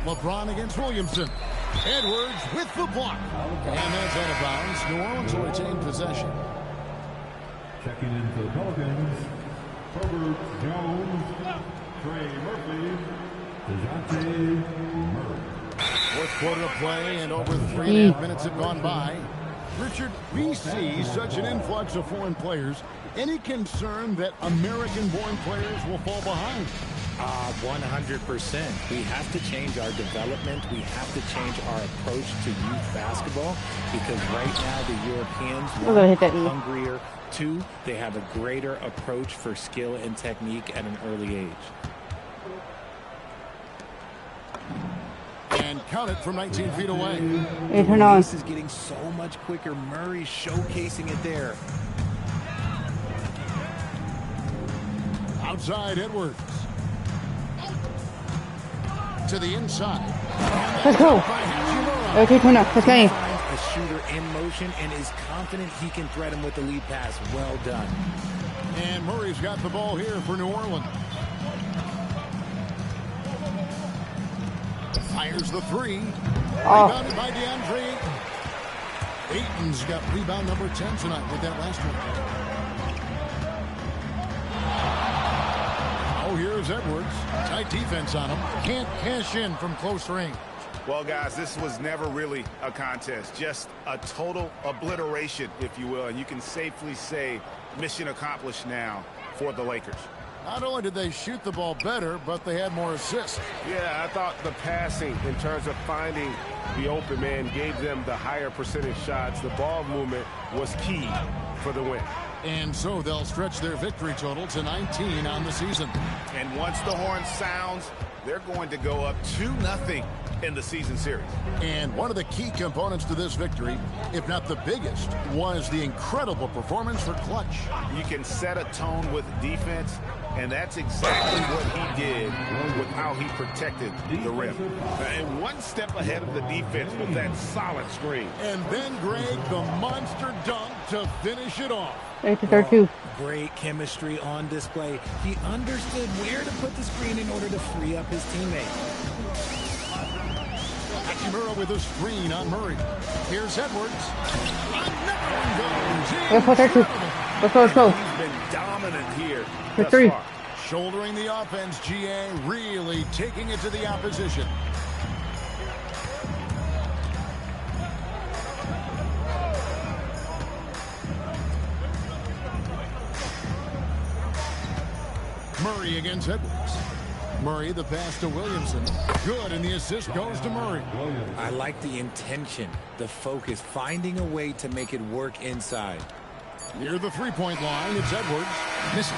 LeBron against Williamson. Edwards with the block. And that's out of bounds. New Orleans will retain possession. Checking in for the Pelicans, Herbert Jones, Trey Murphy, DeJounte Murray. 4th quarter of play, and over 3.5 minutes have gone by. Richard, we see such an influx of foreign players. Any concern that American-born players will fall behind? 100%. We have to change our development. We have to change our approach to youth basketball because right now the Europeans are hungrier. 2, they have a greater approach for skill and technique at an early age. And count it from 19 feet away. This is getting so much quicker. Murray showcasing it there. Outside Edwards. To the inside. Let's go. Let's go. A shooter in motion and is confident he can thread him with the lead pass. Well done. And Murray's got the ball here for New Orleans. Fires the 3. Rebounded by DeAndre Ayton. Ayton's got rebound number 10 tonight with that last one. Oh, here's Edwards. Tight defense on him. Can't cash in from close range. Well, guys, this was never really a contest. Just a total obliteration, if you will. And you can safely say mission accomplished now for the Lakers. Not only did they shoot the ball better, but they had more assists. Yeah, I thought the passing in terms of finding the open man gave them the higher percentage shots. The ball movement was key for the win. And so they'll stretch their victory total to 19 on the season. And once the horn sounds, they're going to go up 2-0 in the season series. And one of the key components to this victory, if not the biggest, was the incredible performance for Clutch. You can set a tone with defense, and that's exactly what he did with how he protected the rim. And one step ahead of the defense with that solid screen. And then, Greg, the monster dunk to finish it off. Great chemistry on display. He understood where to put the screen in order to free up his teammate. Hachimura with a screen on Murray. Here's Edwards. He's been dominant here thus far. Shouldering the offense, GA, really taking it to the opposition. Murray against Edwards. Murray, the pass to Williamson. Good, and the assist goes to Murray. I like the intention, the focus, finding a way to make it work inside. Near the three-point line, it's Edwards. Misses.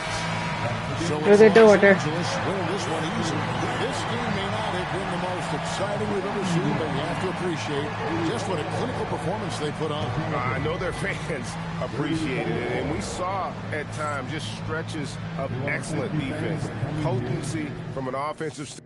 So What are they doing there? Win this one easy. This game may not have been the most exciting we've ever seen, but you have to appreciate just what a clinical performance they put on. I know their fans appreciated it, and we saw at times just stretches of excellent defense, potency from an offensive standpoint.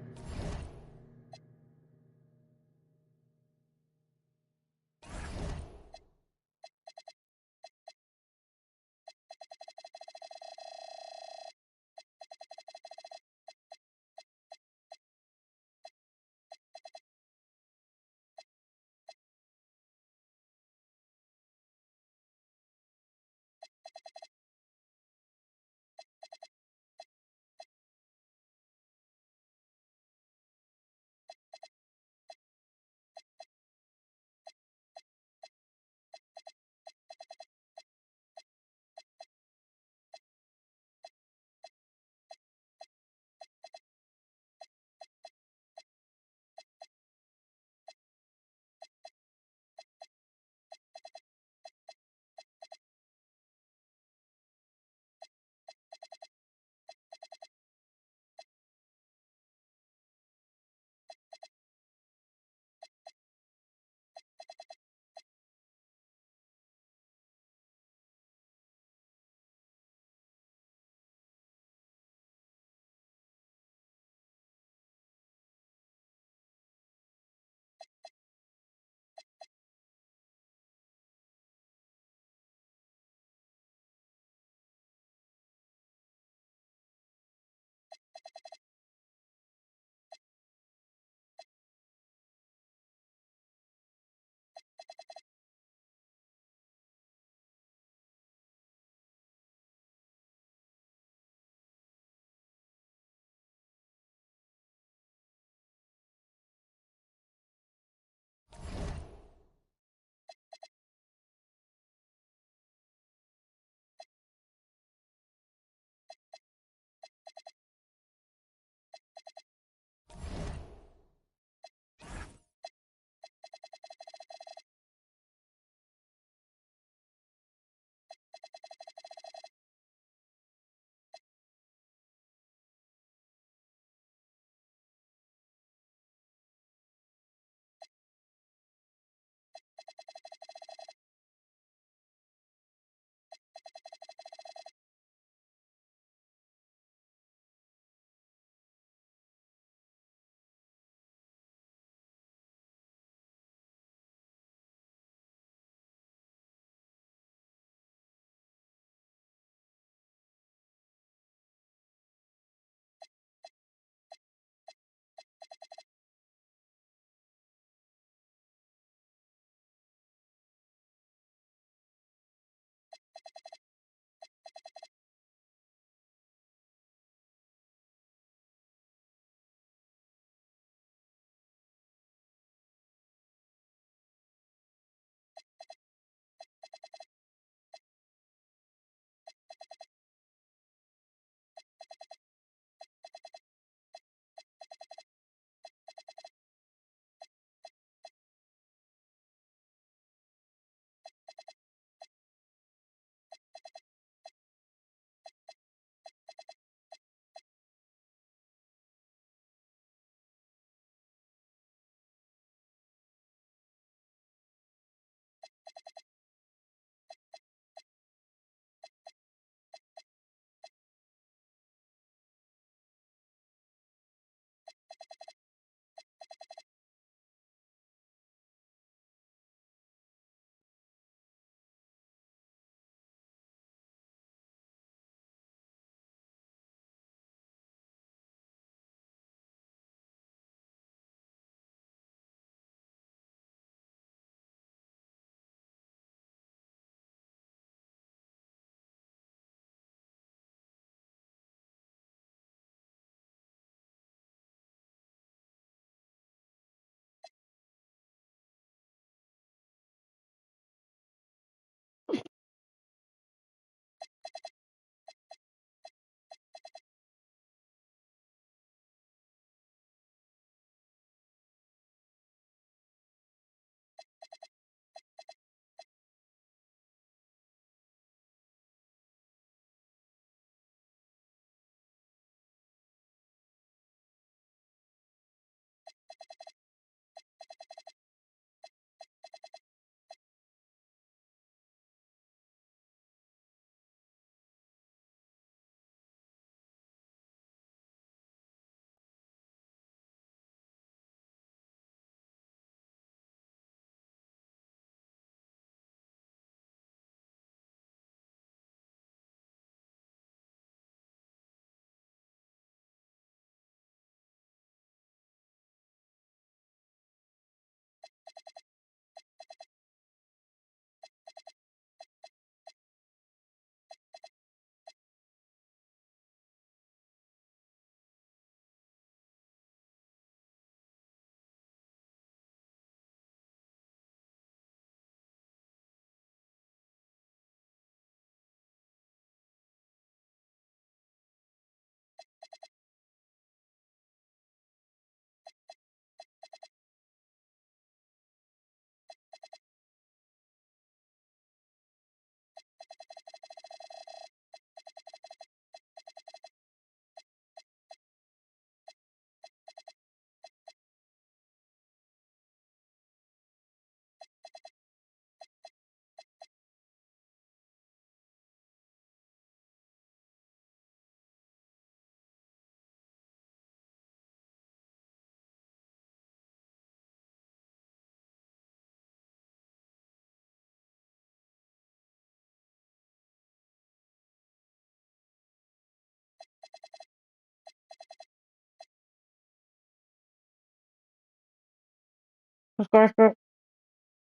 Subscribe.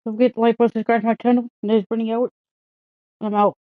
Don't forget to like, subscribe to my channel. And there's Brittany Howard. I'm out.